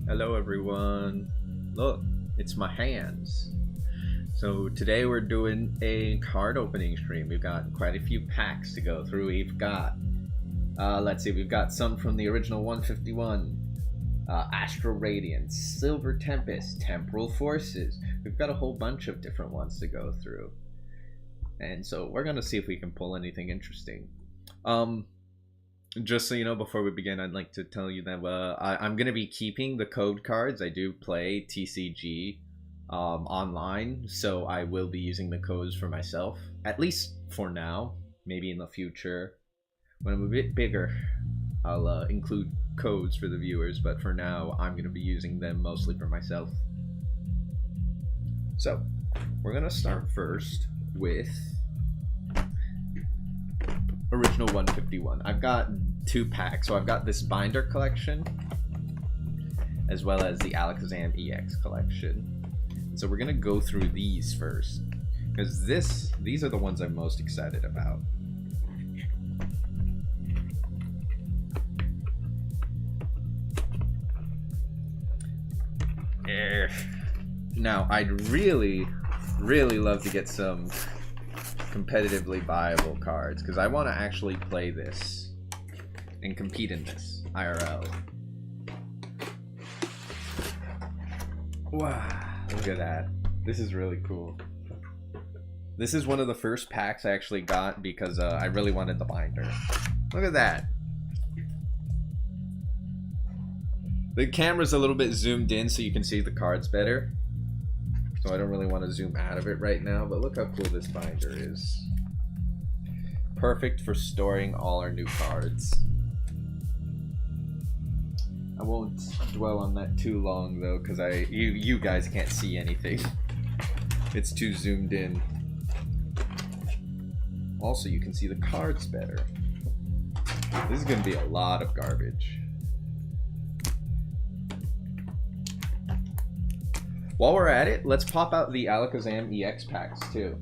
Hello everyone. Look, it's my hands. So today we're doing a card opening stream. We've got quite a few packs to go through. We've got, let's see, we've got some from the original 151. Astral Radiance, Silver Tempest, Temporal Forces. We've got a whole bunch of different ones to go through. And so we're going to see if we can pull anything interesting. Just so you know, before we begin, I'd like to tell you that I'm going to be keeping the code cards. I do play TCG online, so I will be using the codes for myself, at least for now. Maybe in the future, when I'm a bit bigger, I'll include codes for the viewers, but for now, I'm going to be using them mostly for myself. So, we're going to start first with original 151. I've got two packs, so I've got this binder collection as well as the Alakazam EX collection. So we're gonna go through these first because these are the ones I'm most excited about. Now I'd really love to get some competitively viable cards because I want to actually play this and compete in this IRL. Wow, look at that. This is really cool. This is one of the first packs I actually got because I really wanted the binder. Look at that. The camera's a little bit zoomed in so you can see the cards better. So I don't really want to zoom out of it right now, but look how cool this binder is. Perfect for storing all our new cards. I won't dwell on that too long though, because you guys can't see anything. It's too zoomed in. Also, you can see the cards better. This is going to be a lot of garbage. While we're at it, let's pop out the Alakazam EX packs too.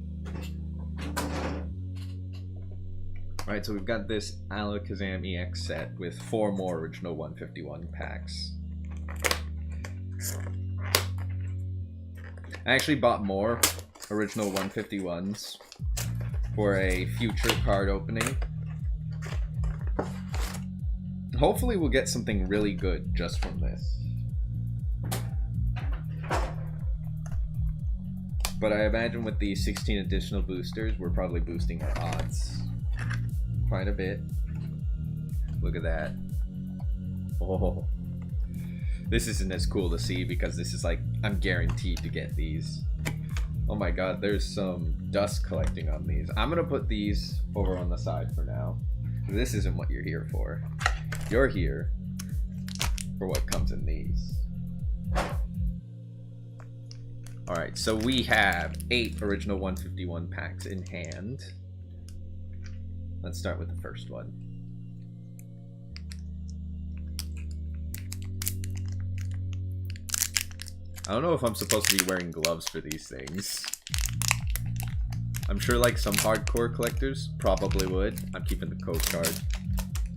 Alright, so we've got this Alakazam EX set with 4 more original 151 packs. I actually bought more original 151s for a future card opening. Hopefully we'll get something really good just from this. But I imagine with the 16 additional boosters, we're probably boosting our odds quite a bit. Look at that. Oh. This isn't as cool to see because this is like, I'm guaranteed to get these. Oh my god, there's some dust collecting on these. I'm gonna put these over on the side for now. This isn't what you're here for. You're here for what comes in these. Alright, so we have 8 original 151 packs in hand. Let's start with the first one. I don't know if I'm supposed to be wearing gloves for these things. I'm sure like some hardcore collectors probably would. I'm keeping the code card.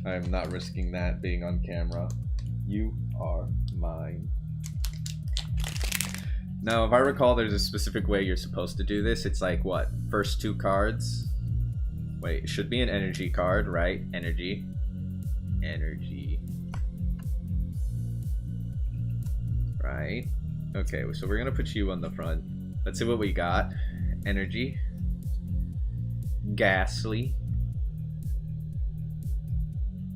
I'm not risking that being on camera. You are mine. Now, if I recall, there's a specific way you're supposed to do this. It's like, what? First 2 cards? Wait, it should be an energy card, right? Energy. Energy. Right. Okay, so we're going to put you on the front. Let's see what we got. Energy. Ghastly.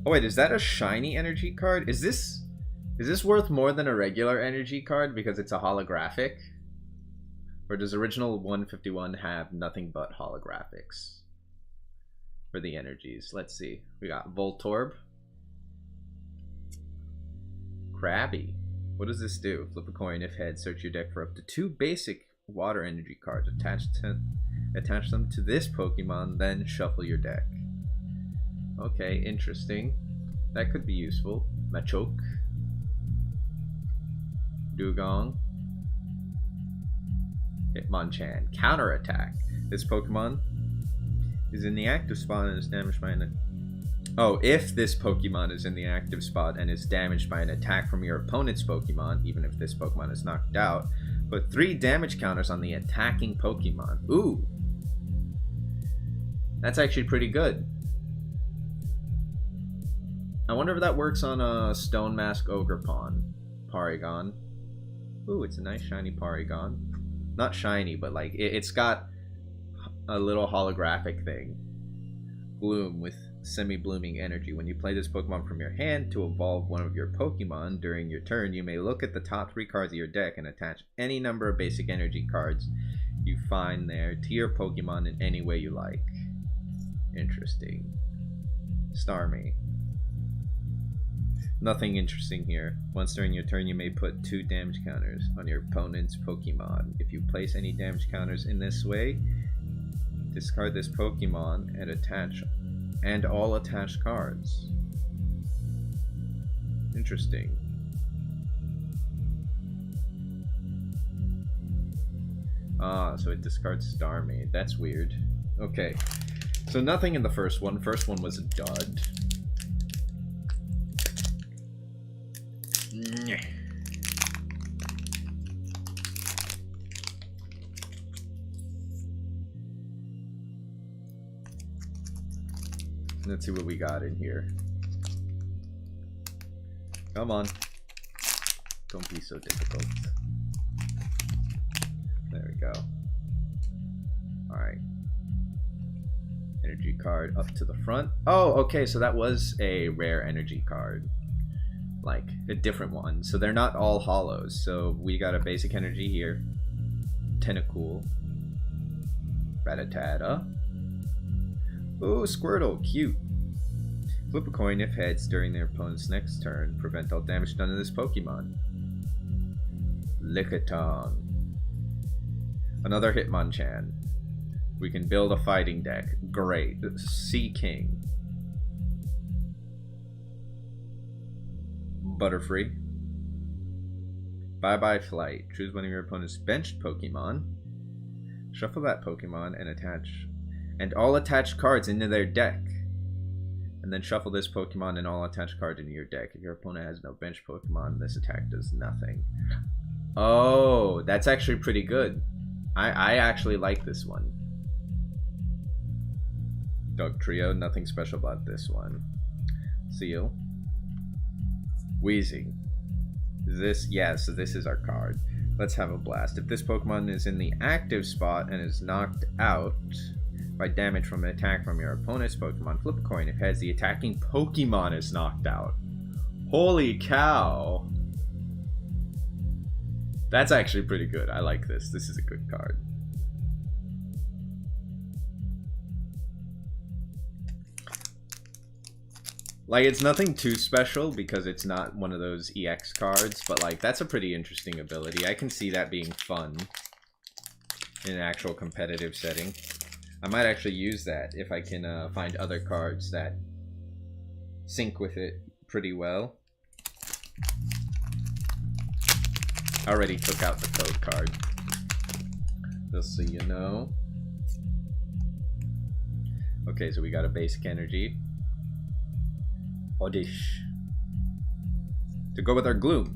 Oh, wait, is that a shiny energy card? Is this worth more than a regular energy card because it's a holographic? Or does original 151 have nothing but holographics for the energies? Let's see. We got Voltorb. Krabby. What does this do? Flip a coin. If head, search your deck for up to 2 basic water energy cards. Attach them to this Pokemon, then shuffle your deck. Okay, interesting. That could be useful. Machoke. Dugong. Hitmonchan. Counterattack. This Pokemon is in the act of spawning and is damaged by an Oh, if this Pokemon is in the active spot and is damaged by an attack from your opponent's Pokemon, even if this Pokemon is knocked out, put 3 damage counters on the attacking Pokemon. Ooh. That's actually pretty good. I wonder if that works on a Stone Mask Ogre Porygon. Ooh, it's a nice shiny Porygon. Not shiny, but like, it's got a little holographic thing. Bloom with semi-blooming energy. When you play this Pokemon from your hand to evolve one of your Pokemon during your turn, you may look at the top 3 cards of your deck and attach any number of basic energy cards you find there to your Pokemon in any way you like. Interesting. Starmie. Nothing interesting here. Once during your turn, you may put 2 damage counters on your opponent's Pokemon. If you place any damage counters in this way, discard this Pokemon and attach all attached cards. Interesting. Ah, so it discards Starmie. That's weird. Okay. So nothing in the first one. First one was a dud. Let's see what we got in here. Come on. Don't be so difficult. There we go. Alright. Energy card up to the front. Oh, okay, so that was a rare energy card. Like, a different one. So they're not all hollows. So we got a basic energy here. Tentacool. Rattata. Ooh, Squirtle, cute. Flip a coin if heads during their opponent's next turn. Prevent all damage done to this Pokemon. Lickitung. Another Hitmonchan. We can build a fighting deck. Great. Sea King. Butterfree. Bye-bye Flight. Choose one of your opponent's benched Pokemon. Shuffle that Pokemon and attach all attached cards into their deck. And then shuffle this Pokemon and all attached cards into your deck. If your opponent has no bench Pokemon, this attack does nothing. Oh, that's actually pretty good. I actually like this one. Dog Trio, nothing special about this one. Seal. Wheezing. This, yeah, so this is our card. Let's have a blast. If this Pokemon is in the active spot and is knocked out by damage from an attack from your opponent's Pokemon, flip a coin. If heads, the attacking Pokemon is knocked out. Holy cow. That's actually pretty good. I like this. This is a good card. Like, it's nothing too special because it's not one of those EX cards, but like, that's a pretty interesting ability. I can see that being fun in an actual competitive setting. I might actually use that if I can find other cards that sync with it pretty well. I already took out the code card, just so you know. Okay, so we got a basic energy. Oddish. To go with our Gloom.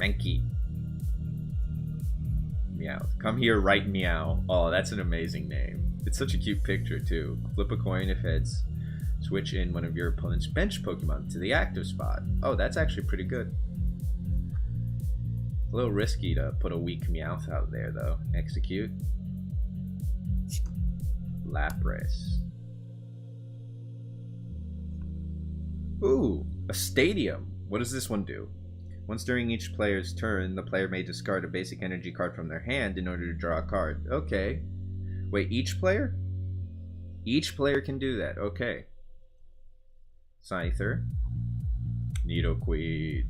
Mankey. Meowth. Come here, right meow. Oh, that's an amazing name. It's such a cute picture, too. Flip a coin if heads. Switch in one of your opponent's bench Pokemon to the active spot. Oh, that's actually pretty good. A little risky to put a weak Meowth out there, though. Execute. Lapras. Ooh, a Stadium. What does this one do? Once during each player's turn, the player may discard a basic energy card from their hand in order to draw a card. Okay. Wait, each player? Each player can do that. Okay. Scyther. Nidoqueen.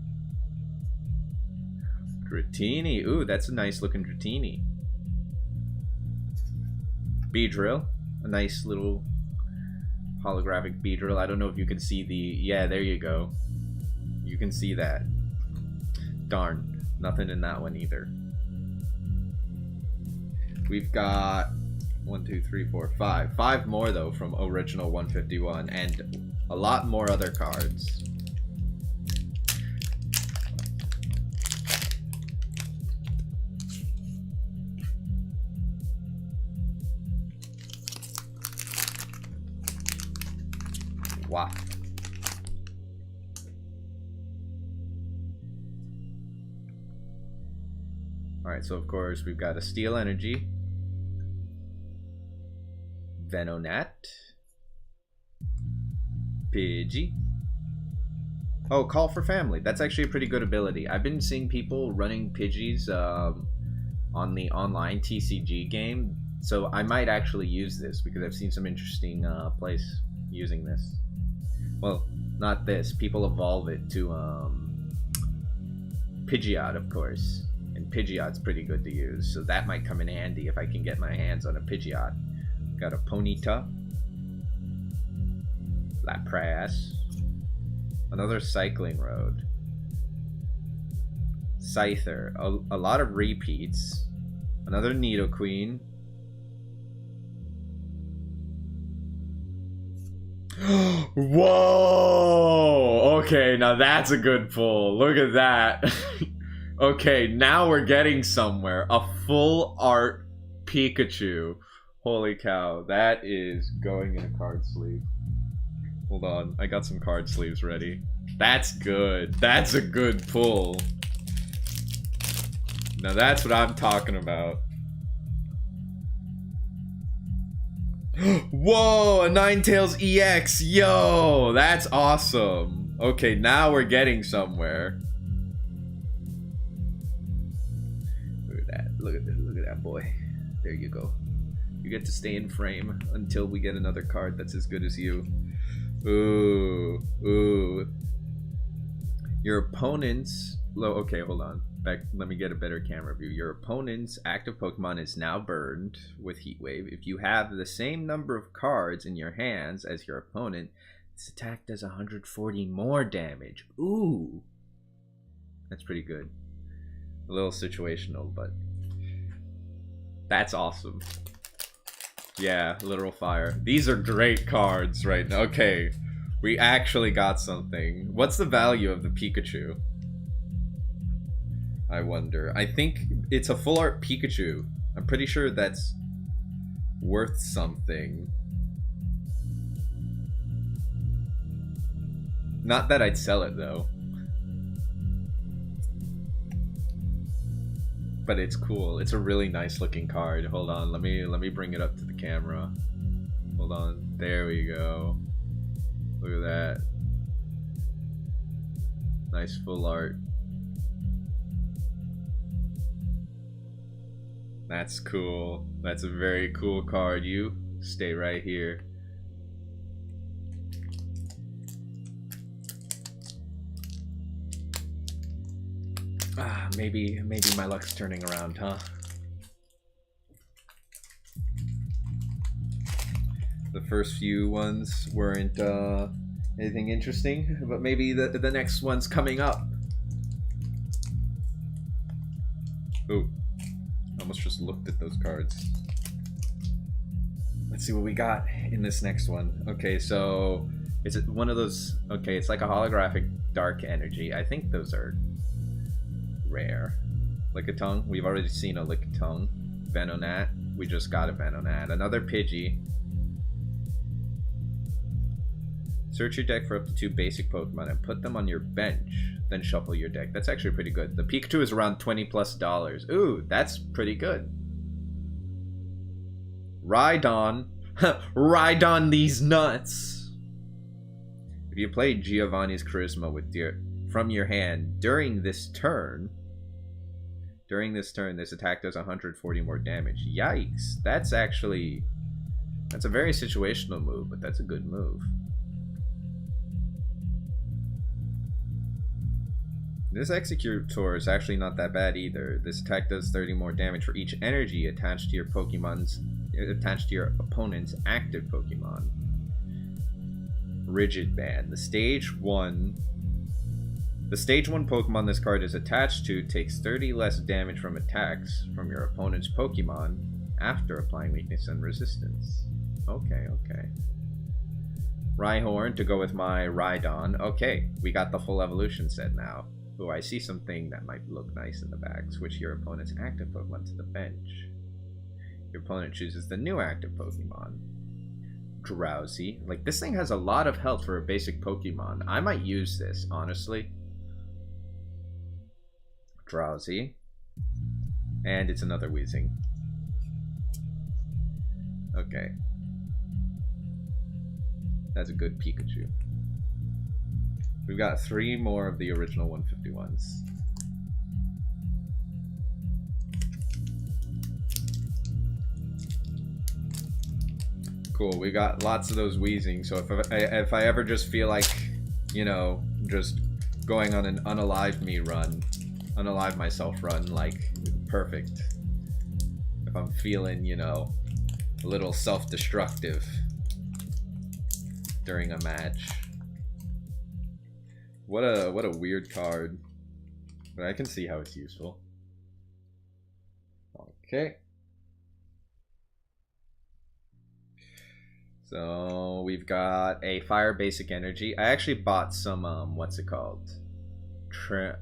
Dratini. Ooh, that's a nice looking Dratini. Beedrill. A nice little holographic Beedrill. I don't know if you can see the... Yeah, there you go. You can see that. Darn. Nothing in that one either. We've got 1, 2, 3, 4, 5. 5 more though from original 151, and a lot more other cards. Wow. Alright, so of course we've got a Steel Energy, Venonat, Pidgey. Oh, Call for Family. That's actually a pretty good ability. I've been seeing people running Pidgeys on the online TCG game, so I might actually use this because I've seen some interesting plays using this. Well, not this. People evolve it to Pidgeot, of course. And Pidgeot's pretty good to use, so that might come in handy if I can get my hands on a Pidgeot. Got a Ponyta, Lapras, another Cycling Road, Scyther, a lot of repeats, another Nidoqueen. Whoa! Okay, now that's a good pull. Look at that. Okay, now we're getting somewhere. A full art Pikachu. Holy cow, that is going in a card sleeve. Hold on, I got some card sleeves ready. That's good. That's a good pull. Now that's what I'm talking about. Whoa, a Ninetales EX. Yo, that's awesome. Okay, now we're getting somewhere. Look at that boy. There you go. You get to stay in frame until we get another card that's as good as you. Ooh, ooh. Your opponent's okay, hold on. Let me get a better camera view. Your opponent's active Pokemon is now burned with Heat Wave. If you have the same number of cards in your hands as your opponent, this attack does 140 more damage. Ooh, that's pretty good. A little situational, but that's awesome. Yeah, literal fire. These are great cards right now. Okay, we actually got something. What's the value of the Pikachu? I wonder. I think it's a full art Pikachu. I'm pretty sure that's worth something. Not that I'd sell it though. But it's cool. It's a really nice looking card. Hold on, let me bring it up to the camera. Hold on. There we go. Look at that. Nice full art. That's cool. That's a very cool card. You stay right here. Ah, maybe my luck's turning around, huh? The first few ones weren't anything interesting, but maybe the next one's coming up. Ooh, I almost just looked at those cards. Let's see what we got in this next one. Okay, so is it one of those? Okay, it's like a holographic dark energy. I think those are rare. Lickitung, we've already seen a Lickitung. Venonat, we just got a Venonat. Another Pidgey. Search your deck for up to 2 basic Pokemon and put them on your bench. Then shuffle your deck. That's actually pretty good. The Pikachu is around $20+. Ooh, that's pretty good. Rhydon. Rhydon these nuts. If you play Giovanni's Charisma with from your hand during this turn, this attack does 140 more damage. Yikes. That's a very situational move, but that's a good move. This Executor is actually not that bad either. This attack does 30 more damage for each energy attached to your opponent's active Pokemon. Rigid Band. The stage 1 Pokemon this card is attached to takes 30 less damage from attacks from your opponent's Pokemon after applying weakness and resistance. Okay, okay. Rhyhorn to go with my Rhydon. Okay, we got the full evolution set now. Ooh, I see something that might look nice in the back. Switch your opponent's active Pokemon to the bench. Your opponent chooses the new active Pokemon. Drowsy. Like, this thing has a lot of health for a basic Pokemon. I might use this, honestly. Drowsy. And it's another Weezing. Okay. That's a good Pikachu. We've got 3 more of the original 151s. Cool, we got lots of those Weezing, so if I ever just feel like, you know, just going on an unalive me run, unalive myself run, like, perfect. If I'm feeling, you know, a little self-destructive during a match. What a weird card. But I can see how it's useful. Okay. So we've got a fire basic energy. I actually bought some what's it called?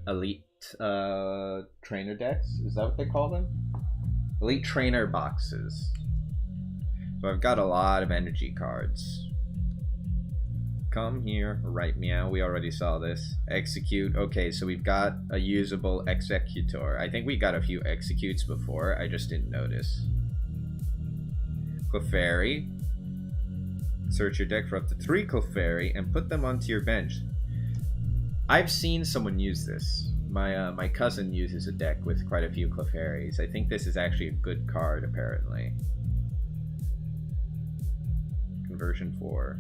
Elite trainer decks? Is that what they call them? Elite trainer boxes. So I've got a lot of energy cards. Come here, right meow, we already saw this. Execute, okay, so we've got a usable Executor. I think we got a few Executes before, I just didn't notice. Clefairy. Search your deck for up to 3 Clefairy and put them onto your bench. I've seen someone use this. My cousin uses a deck with quite a few Clefairies. I think this is actually a good card, apparently. Conversion 4.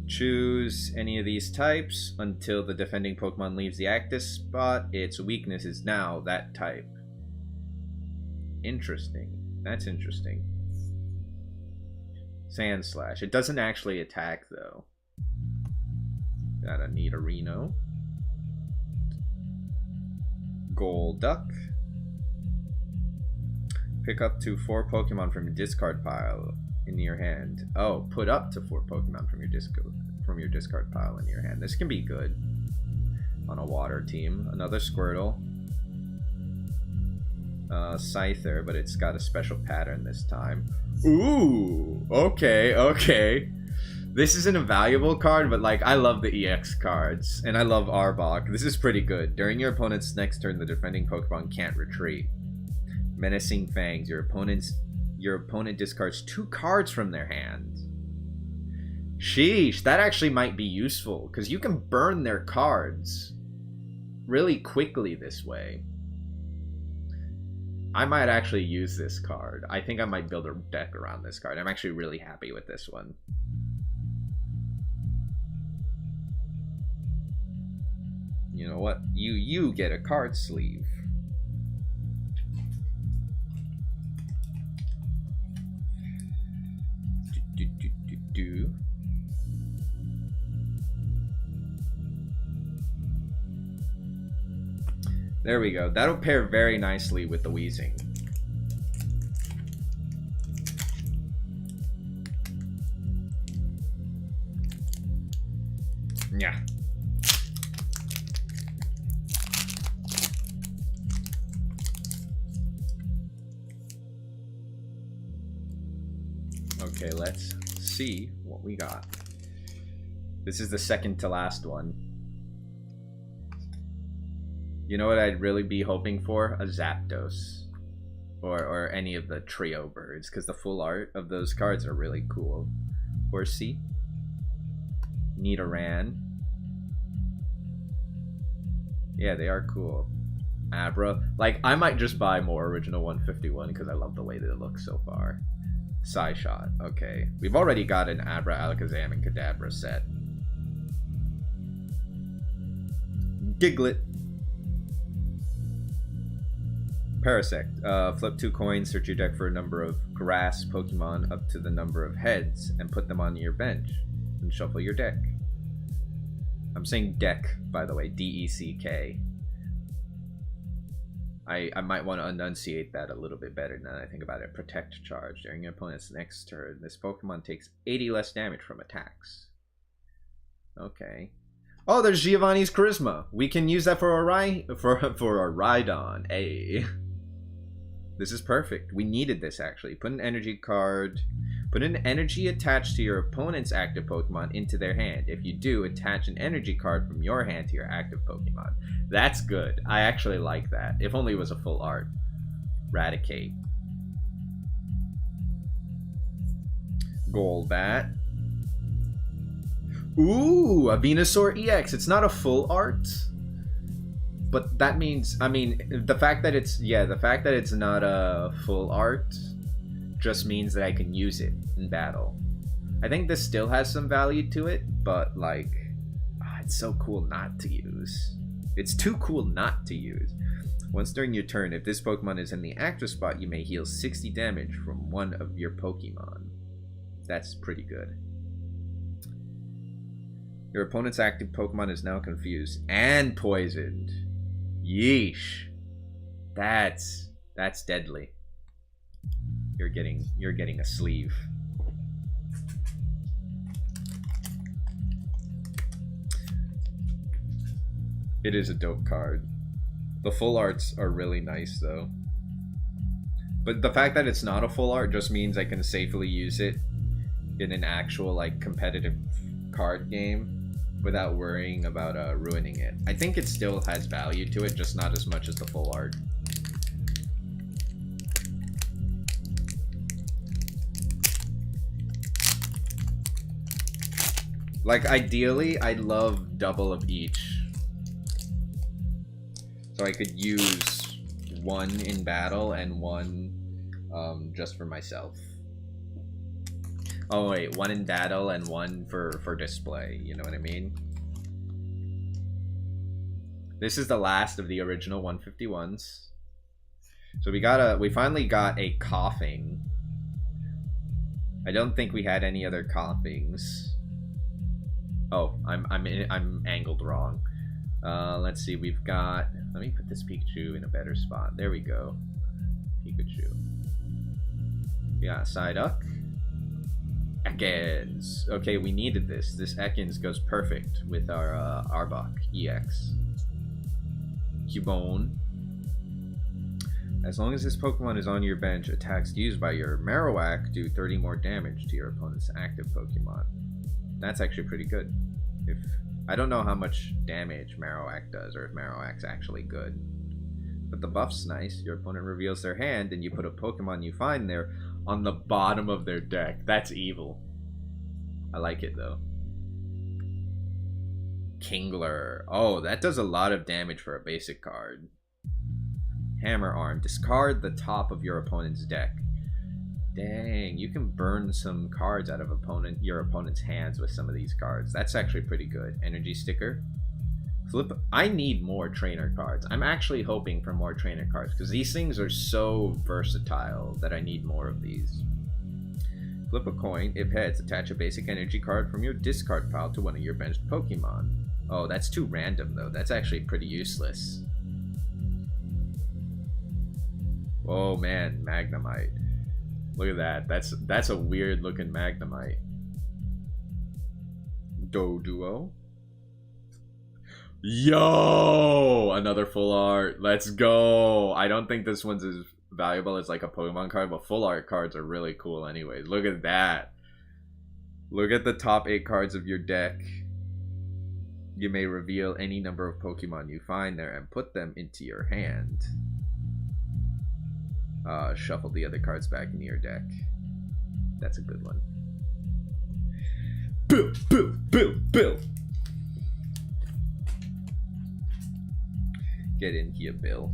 Choose any of these types until the defending Pokemon leaves the active spot. Its weakness is now that type. Interesting. That's interesting. Sand Slash. It doesn't actually attack, though. Got a Nidorino. Golduck. Pick up to 4 Pokemon from your discard pile in your hand. Oh, put up to 4 Pokemon from your discard pile in your hand. This can be good on a water team. Another Squirtle. Scyther, but it's got a special pattern this time. Ooh, okay, okay. This isn't a valuable card, but like, I love the EX cards, and I love Arbok. This is pretty good. During your opponent's next turn, the defending Pokemon can't retreat. Menacing Fangs. Your opponent discards 2 cards from their hand. Sheesh, that actually might be useful, because you can burn their cards really quickly this way. I might actually use this card. I think I might build a deck around this card. I'm actually really happy with this one. You know what? You get a card sleeve. Do. There we go. That'll pair very nicely with the Weezing. Yeah. Okay, let's see what we got. This is the second to last one. You know what I'd really be hoping for? A Zapdos. Or any of the trio birds, because the full art of those cards are really cool. Horsey. Nidoran. Yeah, they are cool. Abra. Like, I might just buy more original 151 because I love the way that it looks so far. Psyshot. Okay. We've already got an Abra, Alakazam, and Kadabra set. Giglet. Parasect. Flip 2 coins, search your deck for a number of grass Pokemon up to the number of heads, and put them on your bench. And shuffle your deck. I'm saying deck, by the way. D-E-C-K. I might want to enunciate that a little bit better now that I think about it. Protect charge. During your opponent's next turn, this Pokemon takes 80 less damage from attacks. Okay. Oh, there's Giovanni's Charisma. We can use that for a Rhydon. Hey. This is perfect. We needed this, actually. Put an energy card... Put an energy attached to your opponent's active Pokemon into their hand. If you do, attach an energy card from your hand to your active Pokemon. That's good. I actually like that. If only it was a full art. Raticate. Golbat. Ooh, a Venusaur EX. It's not a full art. But that means, I mean, the fact that it's not a full art just means that I can use it in battle. I think this still has some value to it, but like, it's so cool not to use. It's too cool not to use. Once during your turn, if this Pokemon is in the active spot, you may heal 60 damage from one of your Pokemon. That's pretty good. Your opponent's active Pokemon is now confused and poisoned. Yeesh. That's deadly. You're getting a sleeve. It is a dope card. The full arts are really nice though. But the fact that it's not a full art just means I can safely use it in an actual like competitive card game without worrying about ruining it. I think it still has value to it, just not as much as the full art. Like, ideally, I'd love double of each. So I could use one in battle and one just for myself. Oh wait, one in battle and one for display, you know what I mean? This is the last of the original 151s. So we finally got a coughing. I don't think we had any other coughings. Oh, I'm angled wrong. Let's see, we've got... Let me put this Pikachu in a better spot. There we go. Pikachu. We got Psyduck. Ekans. Okay, we needed this. This Ekans goes perfect with our Arbok EX. Cubone. As long as this Pokemon is on your bench, attacks used by your Marowak do 30 more damage to your opponent's active Pokemon. That's actually pretty good. I don't know how much damage Marowak does, or if Marowak's actually good. But the buff's nice. Your opponent reveals their hand, and you put a Pokemon you find there on the bottom of their deck. That's evil. I like it, though. Kingler. Oh, that does a lot of damage for a basic card. Hammer Arm. Discard the top of your opponent's deck. Dang, you can burn some cards out of your opponent's hands with some of these cards. That's actually pretty good. Energy Sticker. Flip. I need more trainer cards. I'm actually hoping for more trainer cards because these things are so versatile that I need more of these. Flip a coin. If heads, attach a basic energy card from your discard pile to one of your benched Pokemon. Oh, that's too random though. That's actually pretty useless. Oh man, Magnemite. Look at that. That's a weird looking Magnemite. Doduo. Yo! Another full art. Let's go. I don't think this one's as valuable as like a Pokemon card, but full art cards are really cool anyways. Look at that. Look at the top 8 cards of your deck. You may reveal any number of Pokemon you find there and put them into your hand. Shuffle the other cards back into your deck. That's a good one. Bill. Get in here, Bill.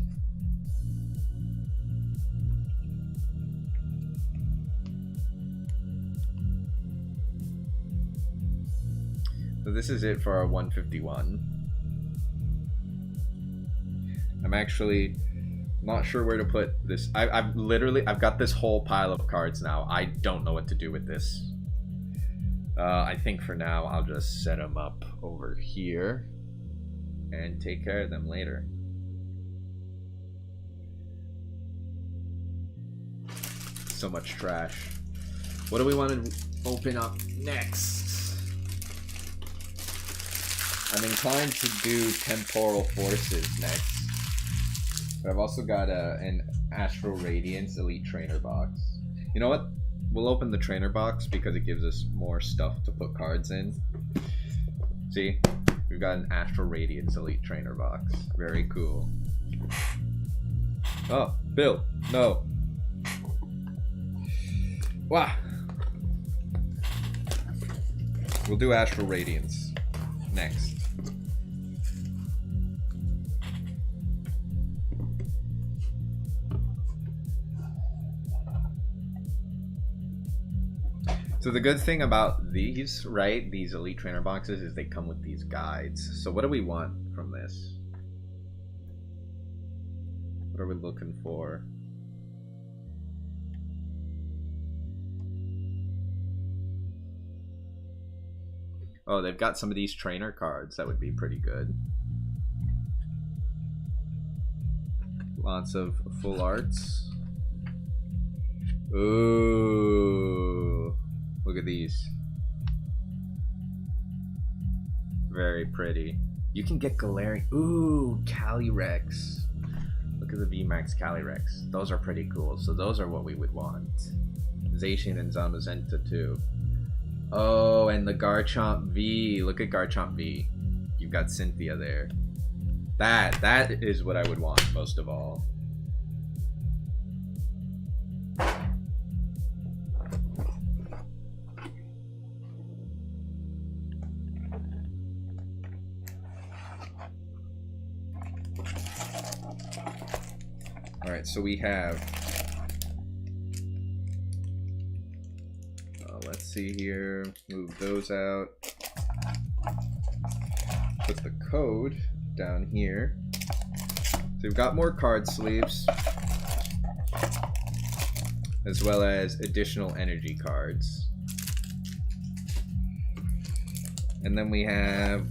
So this is it for our 151. I'm actually not sure where to put this. I've got this whole pile of cards now. I don't know what to do with this. I think for now I'll just set them up over here and take care of them later. so much trash. What do we want to open up next? I'm inclined to do Temporal Forces next. But I've also got an Astral Radiance Elite Trainer box. You know what? We'll open the trainer box because it gives us more stuff to put cards in. See? We've got an Astral Radiance Elite Trainer box. Very cool. Oh, Bill. No. Wow. We'll do Astral Radiance next. So the good thing about these, right, these Elite Trainer boxes, is they come with these guides. So what do we want from this? What are we looking for? Oh, they've got some of these trainer cards. That would be pretty good. Lots of full arts. Ooh. Look at these. Very pretty. You can get Galarian. Ooh, Calyrex. Look at the VMAX Calyrex. Those are pretty cool. So those are what we would want. Zacian and Zamazenta too. Oh, and the Garchomp V. Look at Garchomp V. You've got Cynthia there. That is what I would want most of all. Alright, so we have... let's see here. Move those out. Put the code down here. So we've got more card sleeves. As well as additional energy cards. And then we have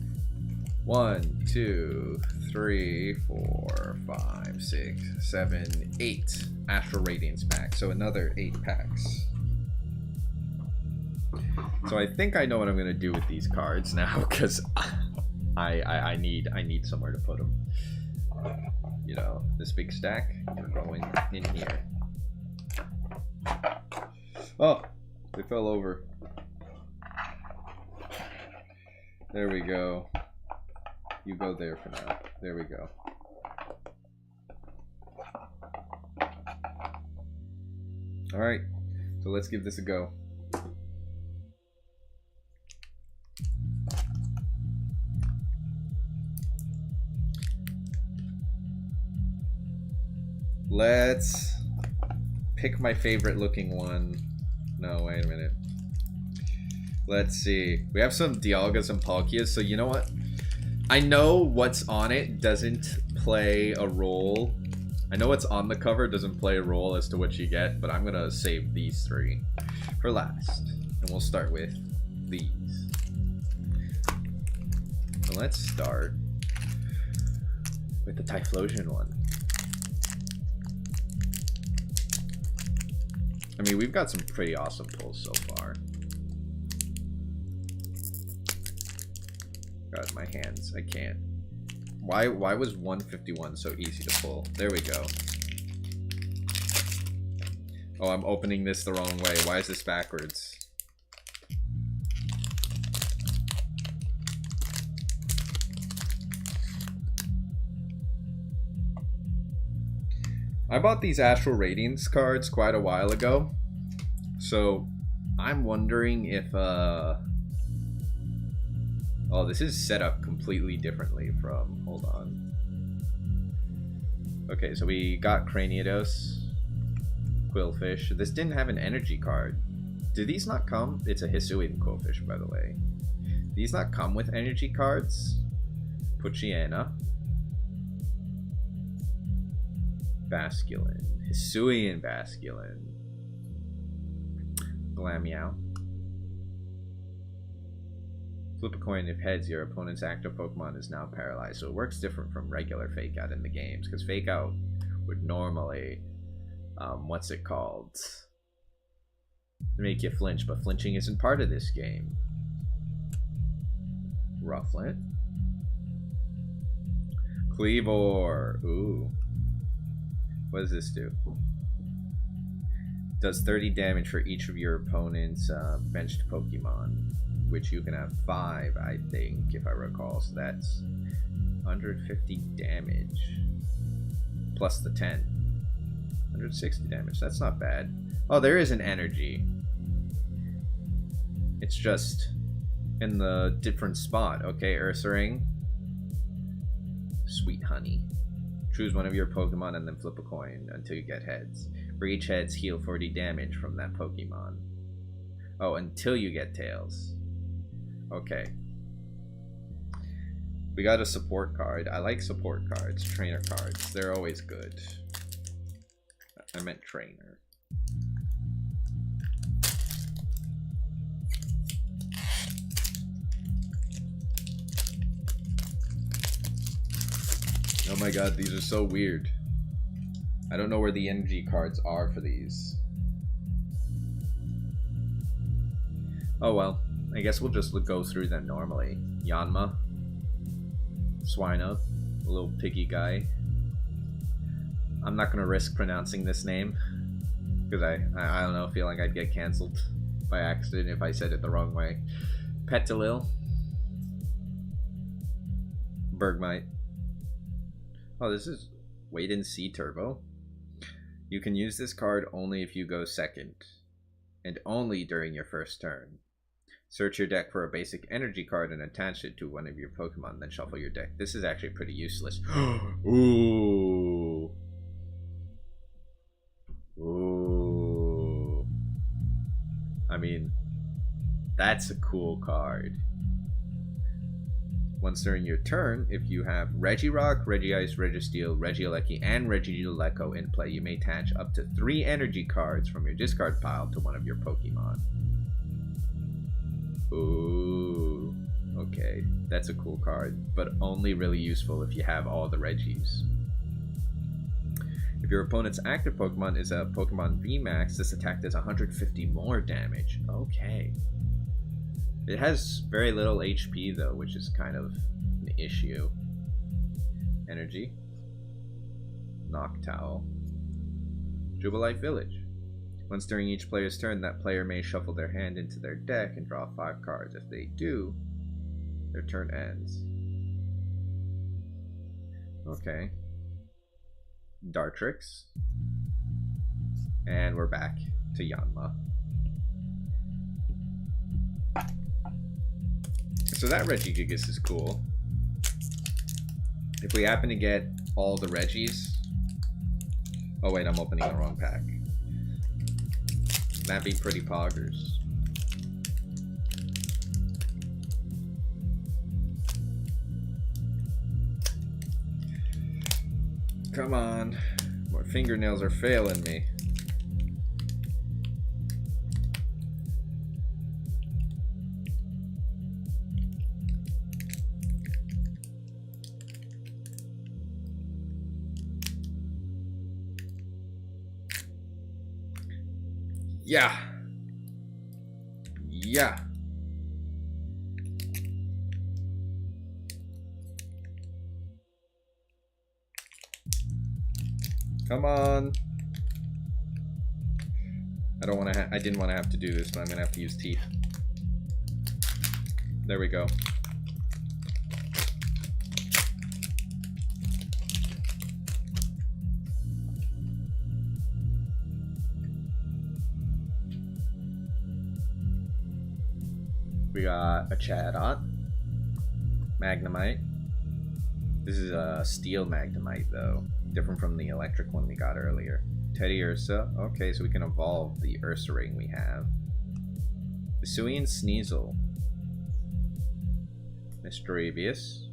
1, 2, 3, 4, 5, 6, 7, 8 Astral Radiance packs. So another 8 packs. So I think I know what I'm gonna do with these cards now, because I need somewhere to put them. You know, this big stack, we're going in here. Oh, they fell over. There we go. You go there for now. There we go. Alright, so let's give this a go. Let's pick my favorite looking one. No, wait a minute. Let's see. We have some Dialgas and Palkias, so you know what? I know what's on it doesn't play a role. I know what's on the cover doesn't play a role as to what you get, but I'm gonna save these 3 for last. And we'll start with these. So let's start with the Typhlosion one. I mean, we've got some pretty awesome pulls so far. God, my hands, I can't. Why was 151 so easy to pull? There we go. Oh, I'm opening this the wrong way. Why is this backwards? I bought these Astral Radiance cards quite a while ago, so I'm wondering if oh, this is set up completely differently from, hold on. Okay, so we got Craniados, Quillfish. This didn't have an energy card. Do these not come? It's a Hisuian Quillfish, by the way. These not come with energy cards? Poochyena. Basculin. Hisuian Basculin. Glameow. Flip a coin. If heads, your opponent's active Pokemon is now paralyzed. So it works different from regular Fake Out in the games, because Fake Out would normally, what's it called? to make you flinch, but flinching isn't part of this game. Rufflet. Cleavor. Ooh. What does this do? Does 30 damage for each of your opponent's benched Pokemon, which you can have 5, I think, if I recall. So that's 150 damage plus the 10. 160 damage. That's not bad. Oh, there is an energy. It's just in the different spot. Okay, Ursaring. Sweet honey. Choose one of your Pokemon and then flip a coin until you get heads. For each heads, heal 40 damage from that Pokemon. Oh, until you get tails. Okay. We got a support card. I like support cards. Trainer cards. They're always good. I meant trainer. Oh my god, these are so weird. I don't know where the energy cards are for these. Oh well, I guess we'll just go through them normally. Yanma. Swinub. A little piggy guy. I'm not gonna risk pronouncing this name. Because I don't know, feel like I'd get cancelled by accident if I said it the wrong way. Petilil. Bergmite. Oh, this is Wait and See Turbo. You can use this card only if you go second, and only during your first turn. Search your deck for a basic energy card and attach it to one of your Pokemon, then shuffle your deck. This is actually pretty useless. Ooh. Ooh. I mean, that's a cool card. Once during your turn, if you have Regirock, Regice, Registeel, Regieleki, and Regieleko in play, you may attach up to 3 energy cards from your discard pile to one of your Pokemon. Ooh. Okay, that's a cool card, but only really useful if you have all the Regis. If your opponent's active Pokemon is a Pokemon VMAX, this attack does 150 more damage. Okay. It has very little HP though, which is kind of an issue. Energy. Noctowl. Jubilife Village. Once during each player's turn, that player may shuffle their hand into their deck and draw 5 cards. If they do, their turn ends. Okay. Dartrix. And we're back to Yanma. So that Regigigas is cool. If we happen to get all the Regis... Oh wait, I'm opening the wrong pack. That'd be pretty poggers. Come on. My fingernails are failing me. Yeah. Yeah. Come on. I didn't want to have to do this, but I'm going to have to use teeth. There we go. We got a Chatot, Magnemite. This is a Steel Magnemite though, different from the electric one we got earlier. Teddy Ursa. Okay, so we can evolve the Ursa Ring we have. Hisuian Sneasel. Misdreavious.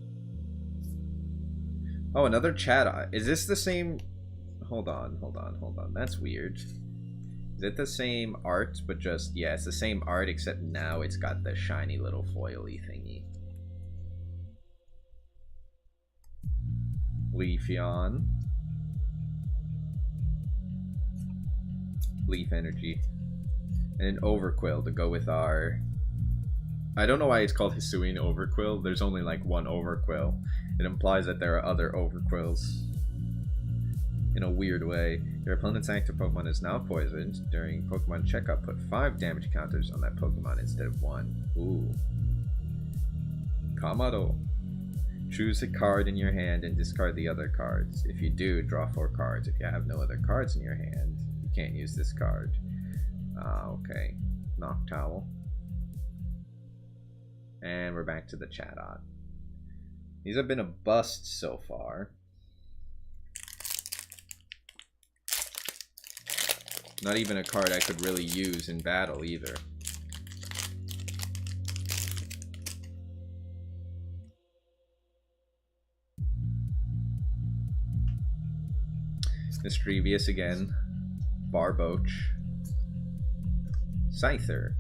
Oh, another Chatot. Is this the same? Hold on. That's weird. Is it the same art, but just, yeah, it's the same art, except now it's got the shiny little foily thingy. Leafeon. Leaf Energy. And an Overquill to go with our... I don't know why it's called Hisuian Overquill. There's only like one Overquill. It implies that there are other Overquills. In a weird way. Your opponent's active Pokemon is now poisoned. During Pokemon checkup, put 5 damage counters on that Pokemon instead of 1. Ooh. Kamado. Choose a card in your hand and discard the other cards. If you do, draw 4 cards. If you have no other cards in your hand, you can't use this card. Okay. Noctowl. And we're back to the Chatot. These have been a bust so far. Not even a card I could really use in battle either. Mischievous again. Barboach. Scyther.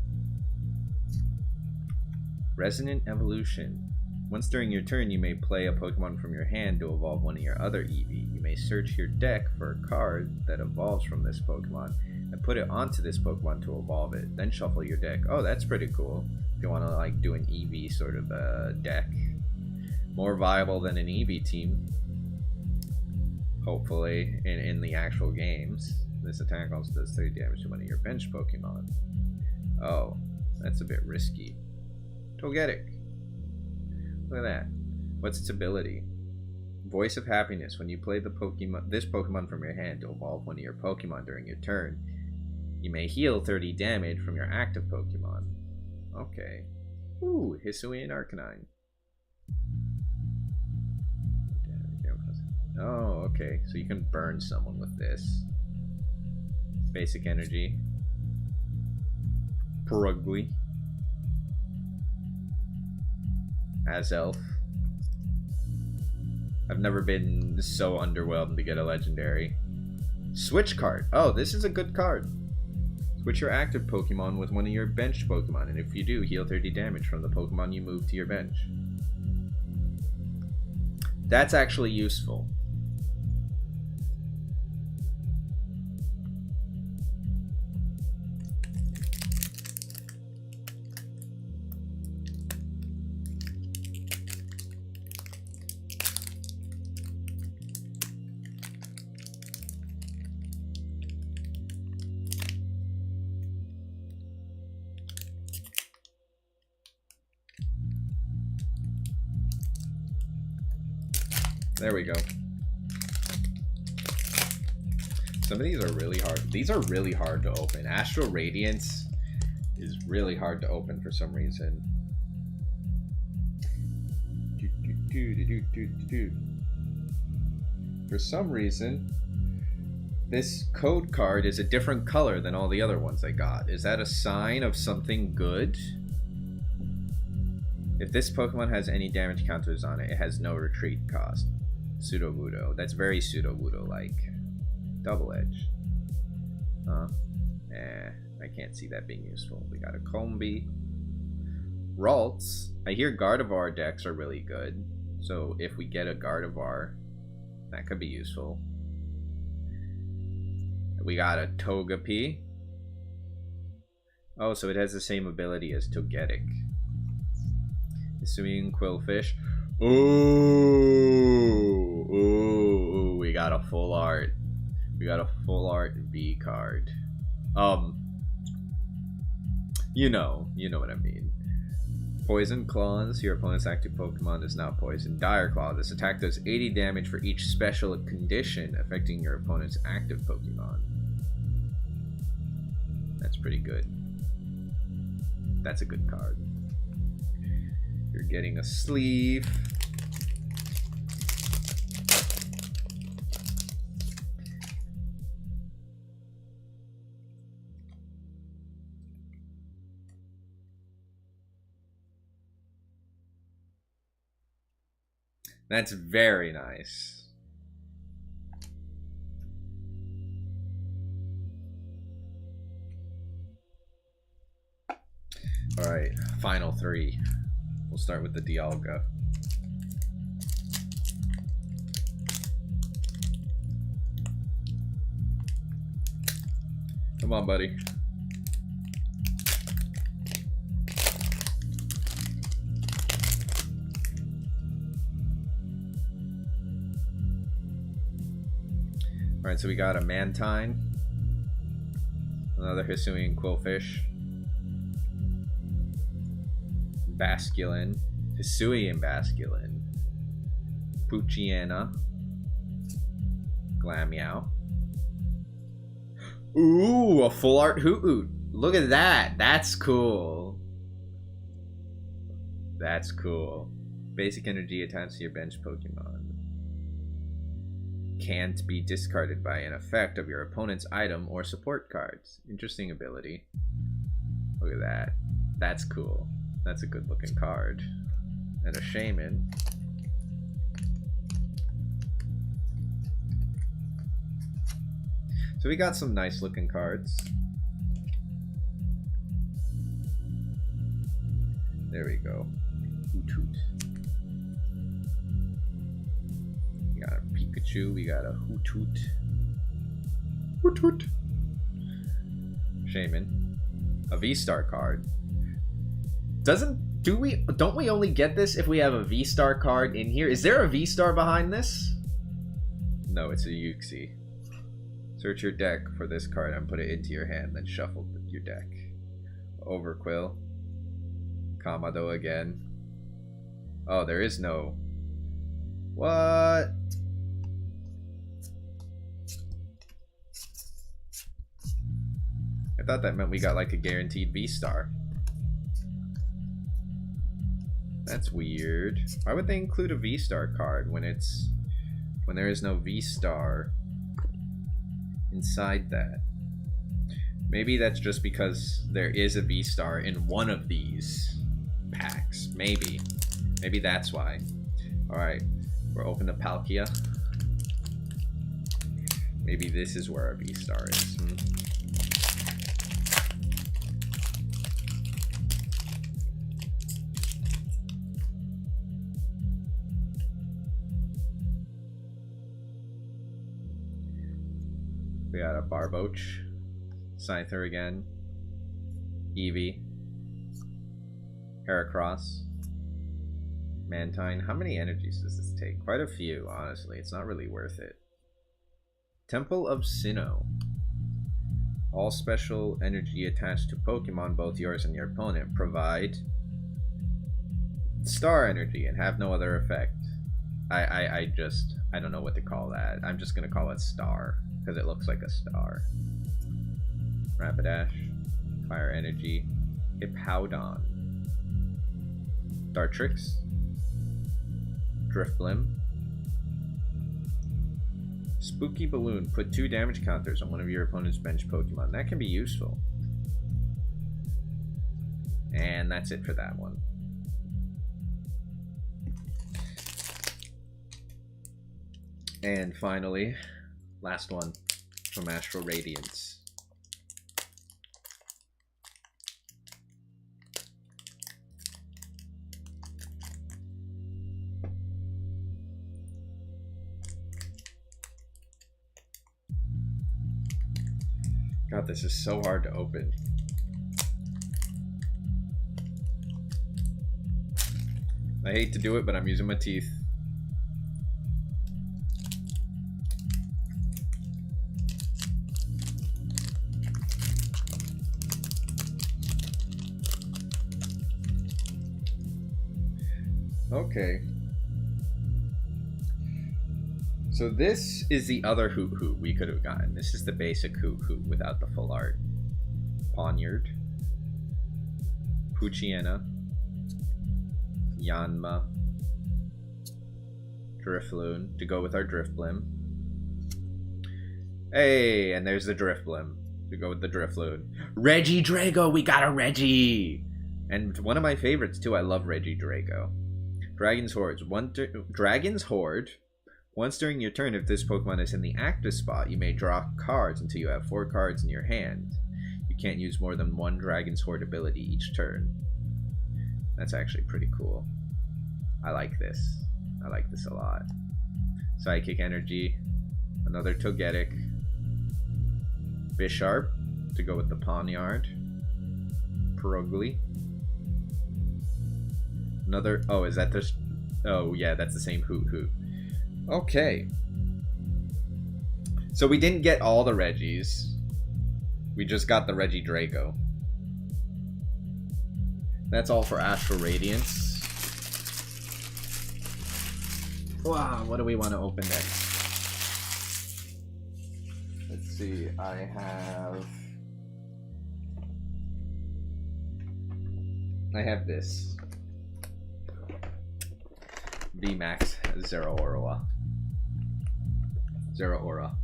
Resonant Evolution. Once during your turn, you may play a Pokemon from your hand to evolve one of your other Eevee. You may search your deck for a card that evolves from this Pokemon and put it onto this Pokemon to evolve it. Then shuffle your deck. Oh, that's pretty cool. If you want to like do an Eevee sort of deck. More viable than an Eevee team. Hopefully, in the actual games. This attack also does 30 damage to one of your bench Pokemon. Oh, that's a bit risky. Togetic. Look at that. What's its ability? Voice of Happiness. When you play this Pokemon from your hand to evolve one of your Pokemon during your turn, you may heal 30 damage from your active Pokemon. Okay. Ooh, Hisuian Arcanine. Oh, okay. So you can burn someone with this. Basic energy. Purugly. Azelf. I've never been so underwhelmed to get a legendary. Switch card. Oh, this is a good card. Switch your active Pokemon with one of your bench Pokemon, and if you do, heal 30 damage from the Pokemon you move to your bench. That's actually useful. There we go. Some of these are really hard. These are really hard to open. Astral Radiance is really hard to open for some reason. For some reason, this code card is a different color than all the other ones I got. Is that a sign of something good? If this Pokemon has any damage counters on it, it has no retreat cost. Sudowoodo. That's very Sudowoodo-like. Double Edge. I can't see that being useful. We got a Combee. Ralts. I hear Gardevoir decks are really good. So if we get a Gardevoir, that could be useful. We got a Togepi. Oh, so it has the same ability as Togetic. Hisuian Quillfish. Ooh, we got a full art. We got a full art V card. You know what I mean. Poison Claws. Your opponent's active Pokemon is now poisoned. Dire Claw. This attack does 80 damage for each special condition affecting your opponent's active Pokemon. That's pretty good. That's a good card. You're getting a sleeve. That's very nice. All right, final 3. We'll start with the Dialga. Come on, buddy. Alright, so we got a Mantine. Another Hisuian Quillfish. Basculin. Hisuian Basculin. Poochyena. Glameow. Ooh, a full art Hoot. Look at that. That's cool. That's cool. Basic energy attached to your bench Pokemon. Can't be discarded by an effect of your opponent's item or support cards. Interesting ability. Look at that. That's cool. That's a good looking card. And a Shaman. So we got some nice looking cards. There we go. Hoot. We got a Pikachu, we got a Hoot. Shaman. A V-Star card. Don't we only get this if we have a V-Star card in here? Is there a V-Star behind this? No, it's a Uxie. Search your deck for this card and put it into your hand, then shuffle your deck. Overquill. Kamado again. Oh, there is no... What? I thought that meant we got like a guaranteed V-Star. That's weird. Why would they include a V-Star card when there is no V-Star inside that? Maybe that's just because there is a V-Star in one of these packs. Maybe that's why. Alright, we're open to Palkia. Maybe this is where our V-Star is. We got a Barboach, Scyther again, Eevee, Heracross, Mantine. How many energies does this take? Quite a few, honestly. It's not really worth it. Temple of Sinnoh. All special energy attached to Pokemon, both yours and your opponent, provide star energy and have no other effect. I don't know what to call that. I'm just gonna call it star because it looks like a star. Rapidash, Fire Energy, Hippowdon, Dartrix, Drifblim, Spooky Balloon. Put 2 damage counters on one of your opponent's bench Pokemon. That can be useful. And that's it for that one. And finally, last one from Astral Radiance. God, this is so hard to open. I hate to do it, but I'm using my teeth. Okay. So this is the other Hoot we could have gotten. This is the basic Hoot without the full art. Ponyard, Poochyena, Yanma, Drifloon to go with our Drifblim. Hey, and there's the Drifblim to go with the Drifloon. Regidrago, we got a Regi! And one of my favorites too, I love Regidrago. Dragon's Horde. Once during your turn, if this Pokemon is in the active spot, you may draw cards until you have 4 cards in your hand. You can't use more than 1 Dragon's Horde ability each turn. That's actually pretty cool. I like this. I like this a lot. Psychic Energy. Another Togetic. Bisharp to go with the Ponyard. Perugly. Another... Oh, is that the... Oh, yeah, that's the same Hoot. Okay. So we didn't get all the Reggies. We just got the Reggie Draco. That's all for Astral Radiance. Wow, what do we want to open next? Let's see, I have this. VMAX Zero Aura. Zero Aura.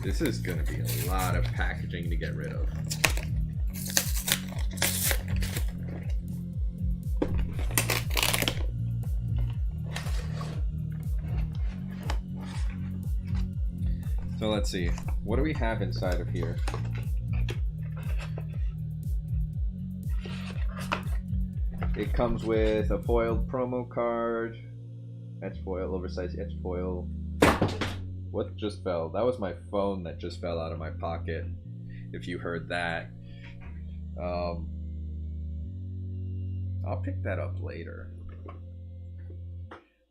This is gonna be a lot of packaging to get rid of. So let's see, what do we have inside of here? It comes with a foiled promo card, etch foil, oversized etch foil. What just fell? That was my phone that just fell out of my pocket, if you heard that. I'll pick that up later.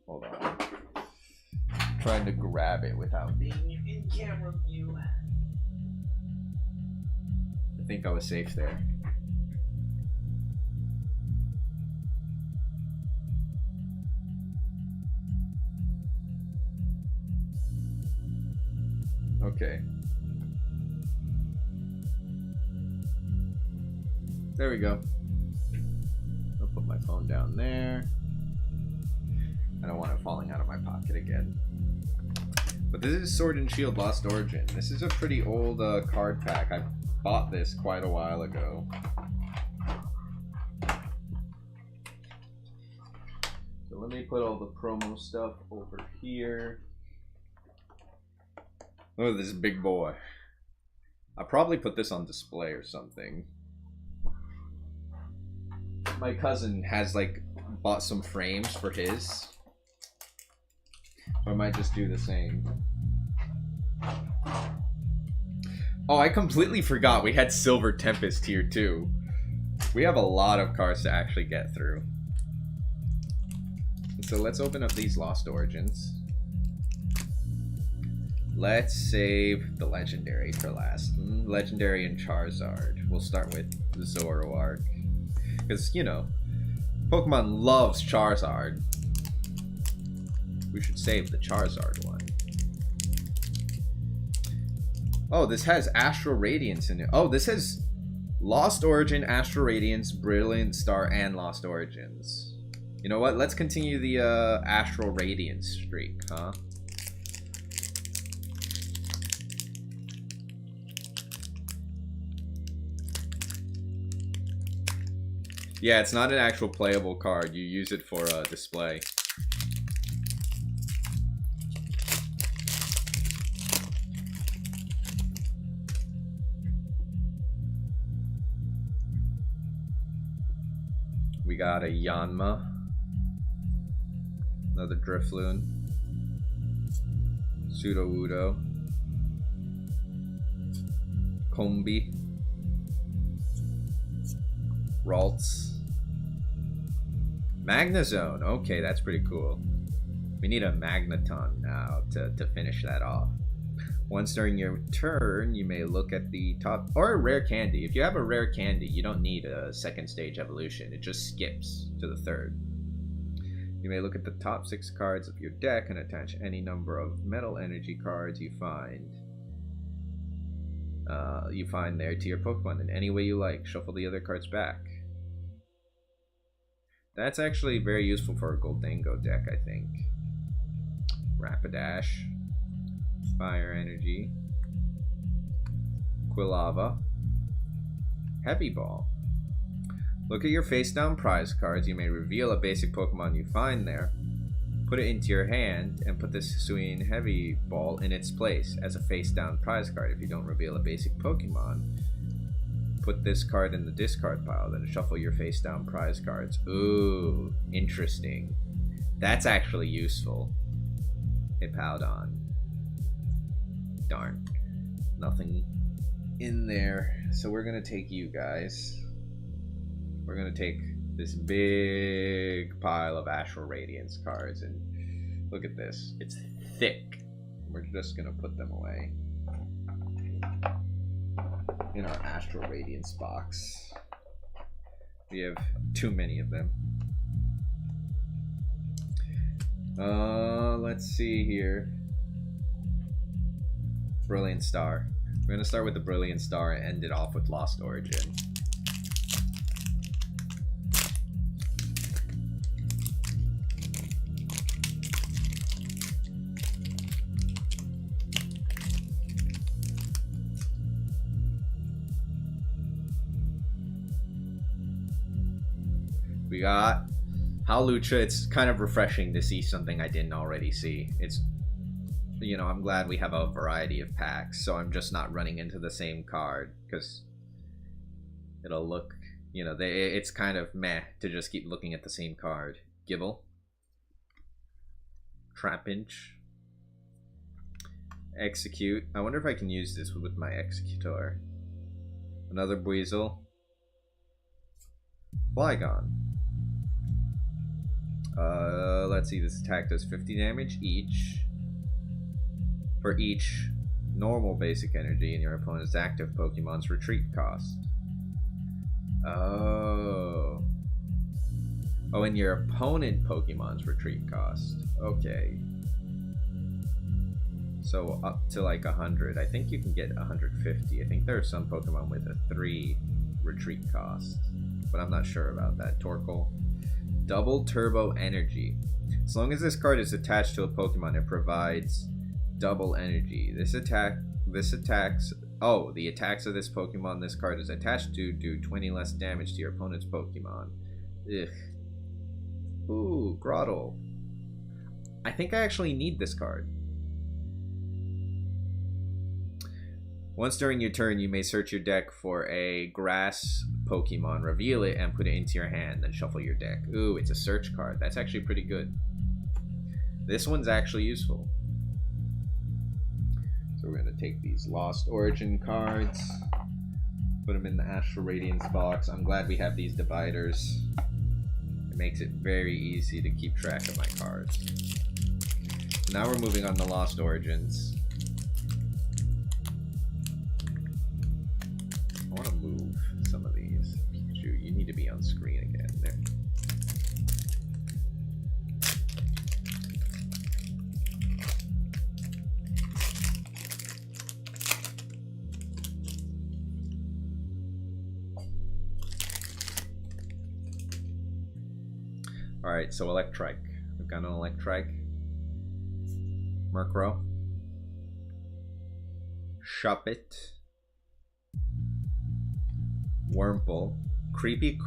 Hold on. I'm trying to grab it without being in camera view. I think I was safe there. Okay. There we go. I'll put my phone down there. I don't want it falling out of my pocket again. But this is Sword and Shield Lost Origin. This is a pretty old card pack. I bought this quite a while ago. So let me put all the promo stuff over here. Look at this big boy. I'll probably put this on display or something. My cousin has like bought some frames for his. I might just do the same. Oh, I completely forgot we had Silver Tempest here too. We have a lot of cards to actually get through. So let's open up these Lost Origins. Let's save the Legendary for last. Legendary and Charizard. We'll start with Zoroark. Because, you know, Pokemon loves Charizard. We should save the Charizard one. Oh, this has Astral Radiance in it. Oh, this has Lost Origin, Astral Radiance, Brilliant Star, and Lost Origins. You know what? Let's continue the Astral Radiance streak, huh? Yeah, it's not an actual playable card. You use it for display. We got a Yanma. Another Drifloon. Sudowoodo. Combi. Ralts. Magnezone. Okay, that's pretty cool. We need a Magneton now to finish that off. Once during your turn, you may look at the top, or a rare candy. If you have a rare candy, you don't need a second stage evolution. It just skips to the third. You may look at the top 6 cards of your deck and attach any number of metal energy cards you find there to your Pokemon in any way you like. Shuffle the other cards back. That's actually very useful for a Goldango deck, I think. Rapidash. Fire Energy. Quilava. Heavy Ball. Look at your face-down prize cards. You may reveal a basic Pokemon you find there. Put it into your hand and put this Hisuian Heavy Ball in its place as a face-down prize card. If you don't reveal a basic Pokemon, put this card in the discard pile, then shuffle your face-down prize cards. Ooh, interesting. That's actually useful. Hippowdon. Darn. Nothing in there. So we're gonna take you guys. We're gonna take this big pile of Astral Radiance cards, and look at this. It's thick. We're just gonna put them away in our Astral Radiance box. We have too many of them. Let's see here. Brilliant Star. We're gonna start with the Brilliant Star and end it off with Lost Origin. We got Hawlucha. It's kind of refreshing to see something I didn't already see. It's, you know, I'm glad we have a variety of packs, so I'm just not running into the same card, because it'll look, you know, it's kind of meh to just keep looking at the same card. Gibble. Trapinch. Execute. I wonder if I can use this with my Executor. Another Buizel. Flygon. Let's see, this attack does 50 damage each for each normal basic energy in your opponent's active Pokemon's retreat cost. Oh, and your opponent Pokemon's retreat cost. Okay. So up to like 100. I think you can get 150. I think there are some Pokemon with a 3 retreat cost, but I'm not sure about that. Torkoal. Double Turbo Energy. As long as this card is attached to a Pokemon, it provides double energy. The attacks of this Pokemon this card is attached to do 20 less damage to your opponent's Pokemon. Ugh. Ooh, Grottle. I think I actually need this card. Once during your turn, you may search your deck for a grass Pokemon, reveal it, and put it into your hand, then shuffle your deck. Ooh, it's a search card. That's actually pretty good. This one's actually useful. So we're going to take these Lost Origin cards, put them in the Astral Radiance box. I'm glad we have these dividers. It makes it very easy to keep track of my cards. Now we're moving on to Lost Origins. I want to move some of these. Pikachu, you need to be on screen again. There. Alright, so Electrike. We've got an Electrike. Murkrow. Shuppet. Wurmple. Creepy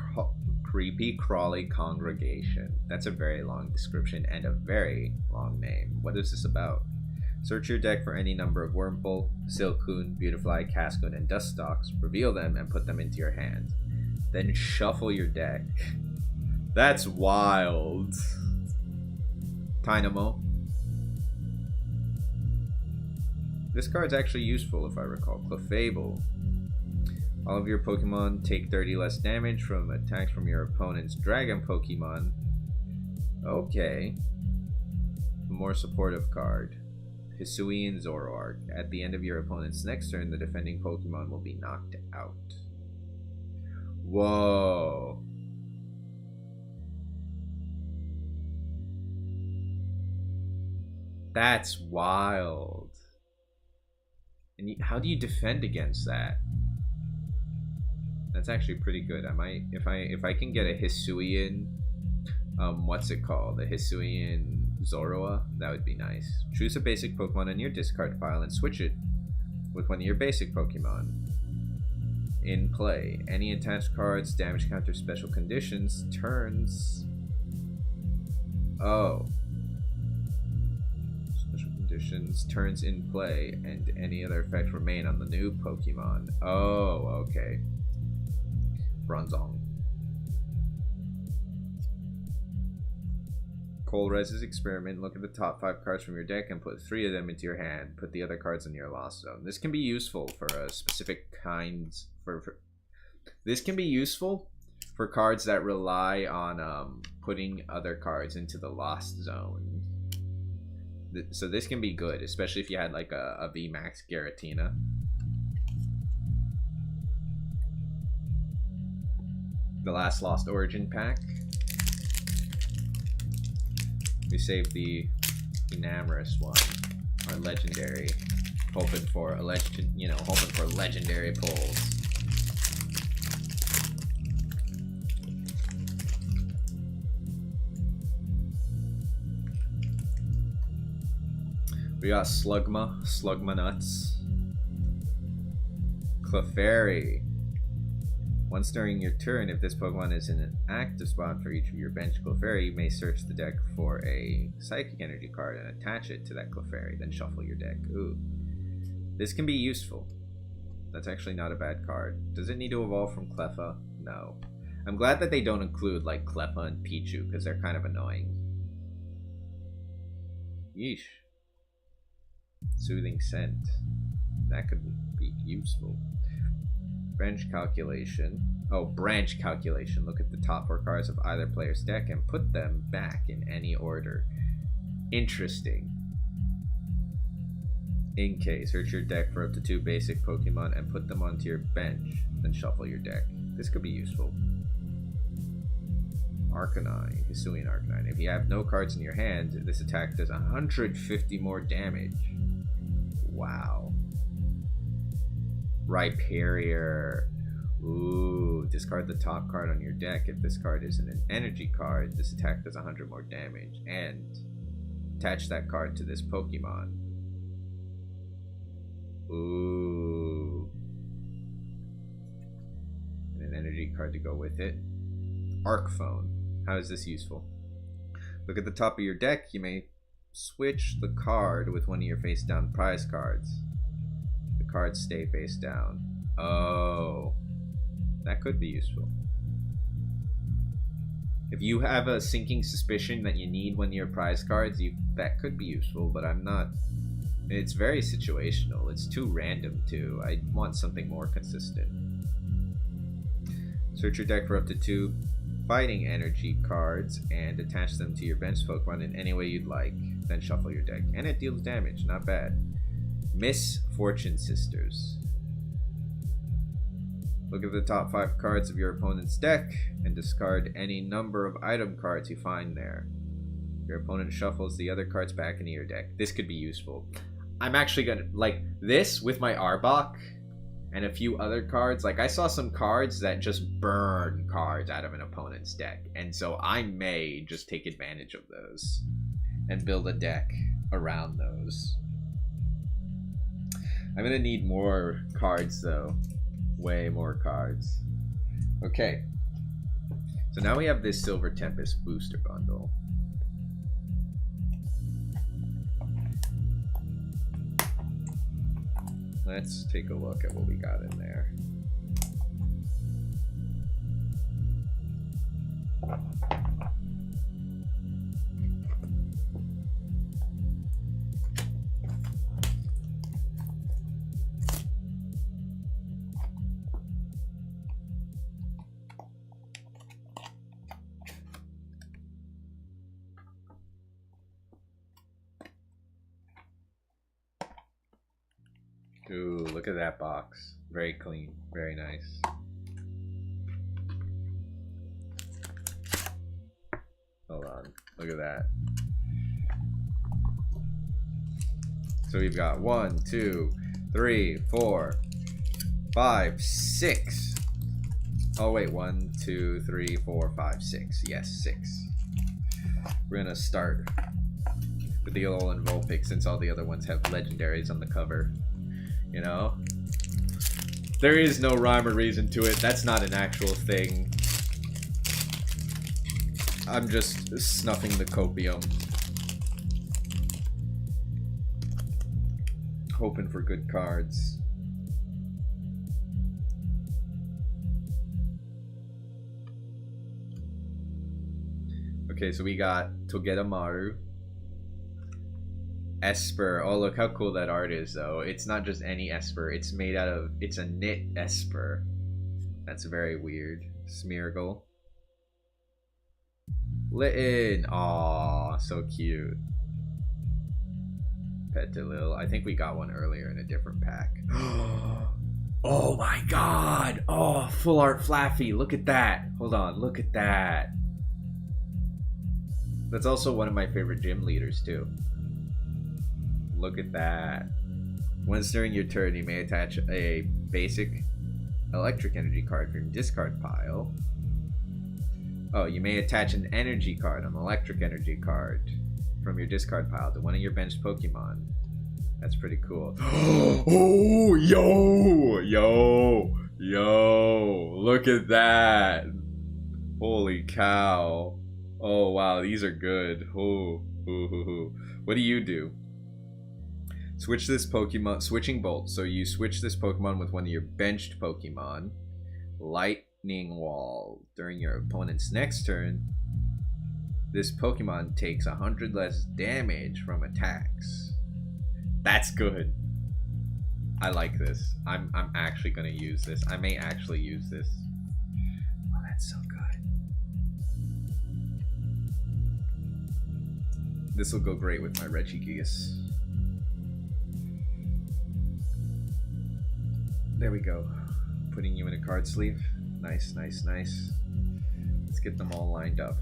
Crawly Congregation. That's a very long description and a very long name. What is this about? Search your deck for any number of Wurmple, Silcoon, Beautifly, Cascoon, and Dustox. Reveal them and put them into your hand. Then shuffle your deck. That's wild. Dynamo. This card's actually useful if I recall. Clefable. All of your Pokemon take 30 less damage from attacks from your opponent's Dragon Pokemon. Okay. More supportive card. Hisuian Zoroark. At the end of your opponent's next turn, the defending Pokemon will be knocked out. Whoa. That's wild. And how do you defend against that? That's actually pretty good. I might, if I can get a Hisuian, what's it called? A Hisuian Zorua, that would be nice. Choose a basic Pokemon in your discard pile and switch it with one of your basic Pokemon. In play, any attached cards, damage counter, special conditions, turns. Oh. Turns in play, and any other effects remain on the new Pokemon. Oh, okay. Bronzong. Colrez's experiment. Look at the top 5 cards from your deck and put 3 of them into your hand. Put the other cards in your lost zone. This can be useful for a specific kinds. This can be useful for cards that rely on putting other cards into the lost zone. So this can be good, especially if you had like a VMAX Giratina. The last Lost Origin pack. We saved the Enamorous one, our legendary, hoping for a hoping for legendary pulls. We got Slugma Nuts, Clefairy. Once during your turn, if this Pokemon is in an active spot for each of your bench Clefairy, you may search the deck for a Psychic Energy card and attach it to that Clefairy, then shuffle your deck. Ooh. This can be useful. That's actually not a bad card. Does it need to evolve from Cleffa? No. I'm glad that they don't include like Cleffa and Pichu, because they're kind of annoying. Yeesh. Soothing Scent. That could be useful. Branch Calculation. Oh, Branch Calculation. Look at the top 4 cards of either player's deck and put them back in any order. Interesting. In case, search your deck for up to 2 basic Pokemon and put them onto your bench, then shuffle your deck. This could be useful. Arcanine, Hisuian Arcanine. If you have no cards in your hand, this attack does 150 more damage. Wow. Rhyperior. Ooh, discard the top card on your deck. If this card isn't an energy card, this attack does 100 more damage. And attach that card to this Pokemon. Ooh. And an energy card to go with it. Arcphone. How is this useful? Look at the top of your deck. You may switch the card with one of your face down prize cards. The cards stay face down. Oh. That could be useful. If you have a sinking suspicion that you need one of your prize cards, that could be useful, but I'm not... It's very situational. It's too random too. I want something more consistent. Search your deck for up to 2 fighting energy cards and attach them to your bench Pokemon in any way you'd like. Then shuffle your deck. And it deals damage. Not bad. Miss Fortune Sisters. Look at the top 5 cards of your opponent's deck and discard any number of item cards you find there. Your opponent shuffles the other cards back into your deck. This could be useful. I'm actually gonna, like, this with my Arbok and a few other cards. Like, I saw some cards that just burn cards out of an opponent's deck. And so I may just take advantage of those and build a deck around those. I'm gonna need more cards, though. Way more cards. Okay. So now we have this Silver Tempest booster bundle. Let's take a look at what we got in there. Ooh, look at that box. Very clean. Very nice. Hold on. Look at that. So we've got 1, 2, 3, 4, 5, 6. Oh wait, 1, 2, 3, 4, 5, 6. Yes, 6. We're gonna start with the Alolan Vulpix since all the other ones have legendaries on the cover. You know? There is no rhyme or reason to it. That's not an actual thing. I'm just snuffing the copium. Hoping for good cards. Okay, so we got Togedemaru. Esper. Oh, look how cool that art is, though. It's not just any Esper. It's made out of... It's a knit Esper. That's very weird. Smeargle. Litten. Aw, so cute. Petilil. I think we got one earlier in a different pack. Oh my god! Oh, full art Flaffy. Look at that. Hold on, look at that. That's also one of my favorite gym leaders, too. Look at that. Once during your turn, you may attach a basic electric energy card from your discard pile. Oh, you may attach an energy card, an electric energy card from your discard pile to one of your benched Pokemon. That's pretty cool. Oh, yo, look at that. Holy cow. Oh, wow, these are good. Oh, what do you do? Switch this Pokemon, switching Bolt. So you switch this Pokemon with one of your benched Pokemon. Lightning Wall. During your opponent's next turn, this Pokemon takes 100 less damage from attacks. That's good. I like this. I'm actually gonna use this. I may actually use this. Oh, that's so good. This will go great with my Regigigas. There we go. Putting you in a card sleeve. Nice, nice, nice. Let's get them all lined up.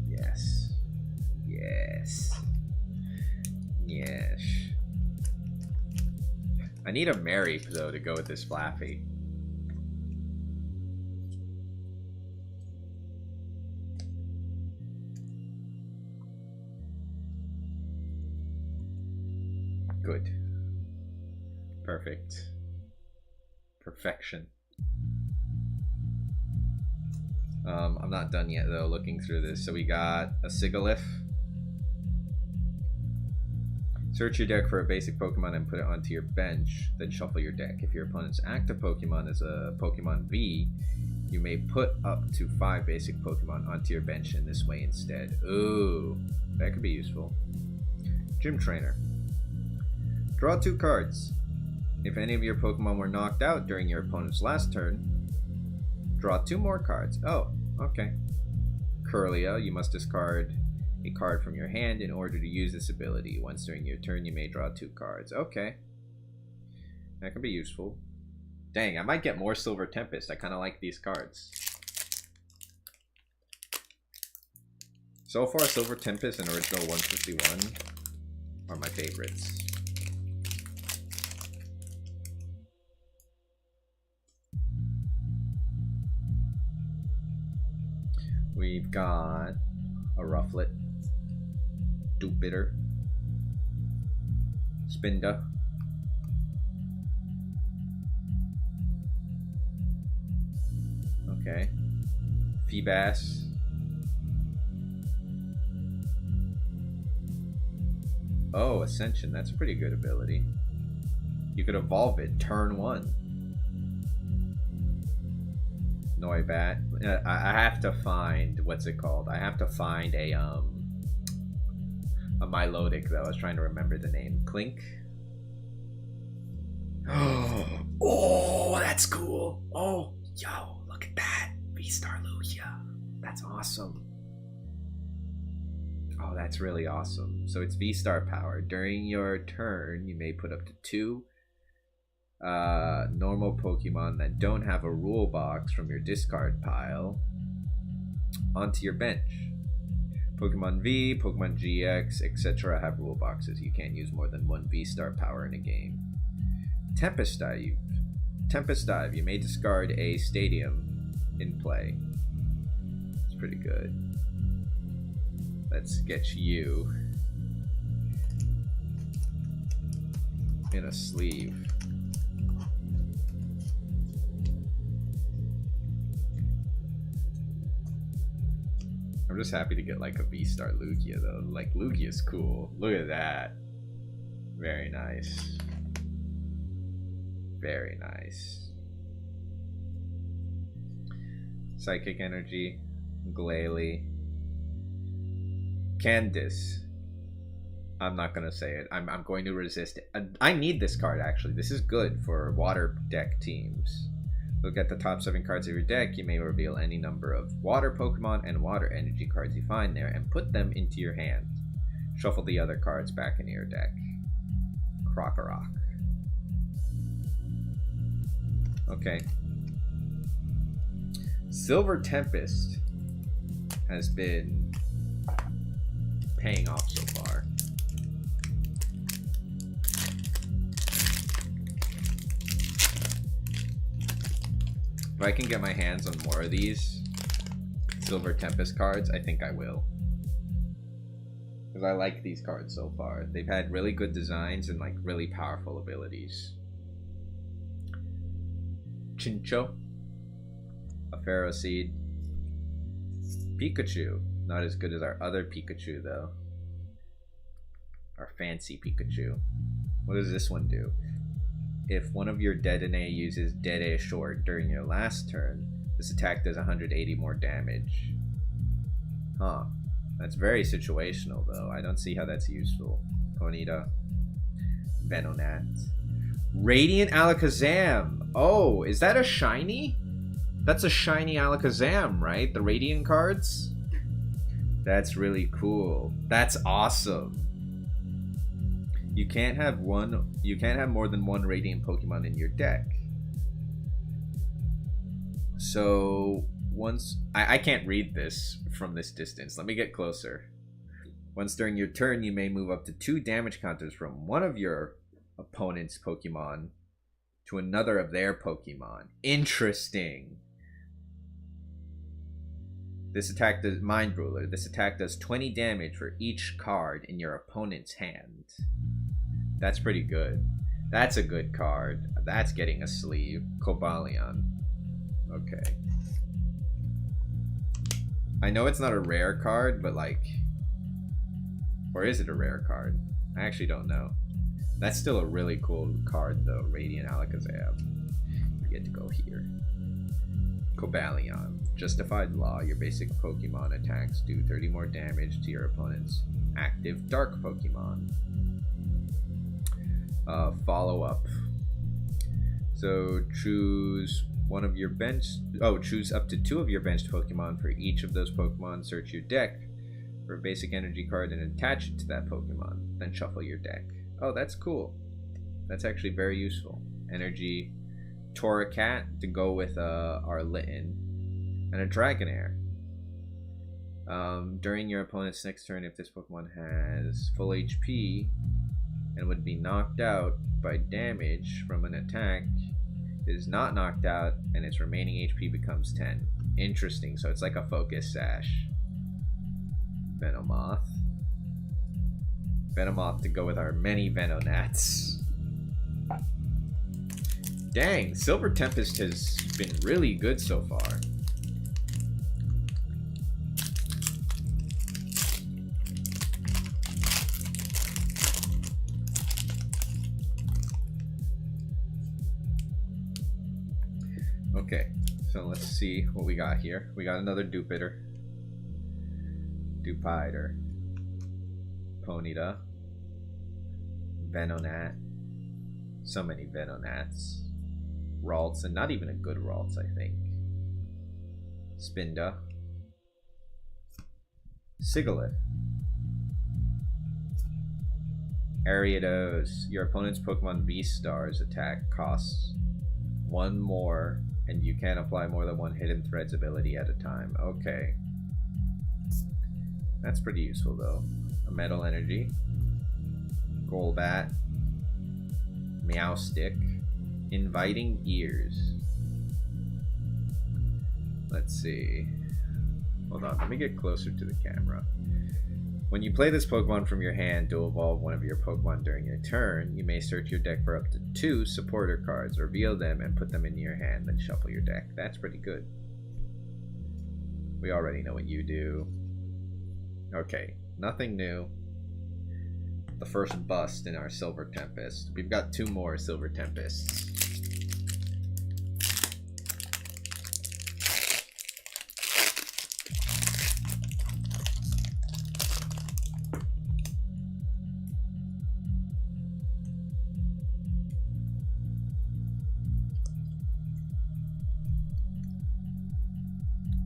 Yes. Yes. Yes. I need a Mary, though, to go with this Flaffy. Good. Perfect. Perfection. I'm not done yet, though, looking through this. So we got a Sigilyph. Search your deck for a basic Pokemon and put it onto your bench, then shuffle your deck. If your opponent's active Pokemon is a Pokemon V, you may put up to 5 basic Pokemon onto your bench in this way instead. Ooh, that could be useful. Gym Trainer. Draw 2 cards. If any of your Pokemon were knocked out during your opponent's last turn, draw 2 more cards. Oh, okay. Curlia, you must discard a card from your hand in order to use this ability. Once during your turn, you may draw 2 cards. Okay. That could be useful. Dang, I might get more Silver Tempest. I kind of like these cards. So far, Silver Tempest and Original 151 are my favorites. We've got a Rufflet, Dupitter, Spinda, okay, Feebas, oh, Ascension, that's a pretty good ability. You could evolve it turn 1. Noibat. I have to find, what's it called? I have to find a Milotic, though. I was trying to remember the name. Clink. Oh, that's cool. Oh, yo, look at that. V-Star Lugia. That's awesome. Oh, that's really awesome. So it's V-Star power. During your turn, you may put up to 2 normal Pokemon that don't have a rule box from your discard pile onto your bench. Pokemon V, Pokemon GX, etc. have rule boxes. You can't use more than 1 V-Star power in a game. Tempest Dive. Tempest Dive. You may discard a stadium in play. It's pretty good. Let's get you in a sleeve. I'm just happy to get like a V-Star Lugia, though. Like, Lugia's cool. Look at that. Very nice. Very nice. Psychic Energy, Glalie, Candice. I'm not gonna say it. I'm going to resist it. I need this card actually. This is good for water deck teams. Look at the top 7 cards of your deck. You may reveal any number of water Pokemon and water energy cards you find there and put them into your hand. Shuffle the other cards back into your deck. Krokorok. Okay. Silver Tempest has been paying off so far. If I can get my hands on more of these Silver Tempest cards, I think I will. Because I like these cards so far. They've had really good designs and like really powerful abilities. Chincho. A Pharaoh Seed. Pikachu. Not as good as our other Pikachu though. Our fancy Pikachu. What does this one do? If one of your Dedenne uses Dede Short during your last turn, this attack does 180 more damage. Huh. That's very situational though. I don't see how that's useful. Ponyta. Venonat. Radiant Alakazam! Oh, is that a shiny? That's a shiny Alakazam, right? The Radiant cards? That's really cool. That's awesome. You can't have more than one Radiant Pokemon in your deck. So once I can't read this from this distance. Let me get closer. Once during your turn, you may move up to 2 damage counters from one of your opponent's Pokemon to another of their Pokemon. Interesting. This attack does Mind Ruler. This attack does 20 damage for each card in your opponent's hand. That's pretty good. That's a good card. That's getting a sleeve. Cobalion. Okay. I know it's not a rare card, but like... Or is it a rare card? I actually don't know. That's still a really cool card though. Radiant Alakazam. You get to go here. Cobalion. Justified Law. Your basic Pokemon attacks do 30 more damage to your opponent's active Dark Pokemon. Follow up. So choose one of your benched. Oh, choose up to 2 of your benched Pokemon for each of those Pokemon. Search your deck for a basic energy card and attach it to that Pokemon. Then shuffle your deck. Oh, that's cool. That's actually very useful. Energy. Torracat to go with our Litten. And a Dragonair. During your opponent's next turn, if this Pokemon has full HP and would be knocked out by damage from an attack, it is not knocked out and its remaining HP becomes 10. Interesting, so it's like a Focus Sash. Venomoth. Venomoth to go with our many Venonats. Dang, Silver Tempest has been really good so far. Okay, so let's see what we got here. We got another Dupider. Dupider. Ponyta. Venonat. So many Venonats. Ralts, and not even a good Ralts, I think. Spinda. Sigilyph. Ariados. Your opponent's Pokemon V-Star's attack costs 1 more, and you can't apply more than 1 Hidden Threads ability at a time. Okay. That's pretty useful, though. A Metal Energy. Golbat. Meowstick. Inviting Ears. Let's see. Hold on, let me get closer to the camera. When you play this Pokemon from your hand to evolve one of your Pokemon during your turn, you may search your deck for up to 2 supporter cards, reveal them, and put them into your hand, then shuffle your deck. That's pretty good. We already know what you do. Okay, nothing new. The first bust in our Silver Tempest. We've got 2 more Silver Tempests.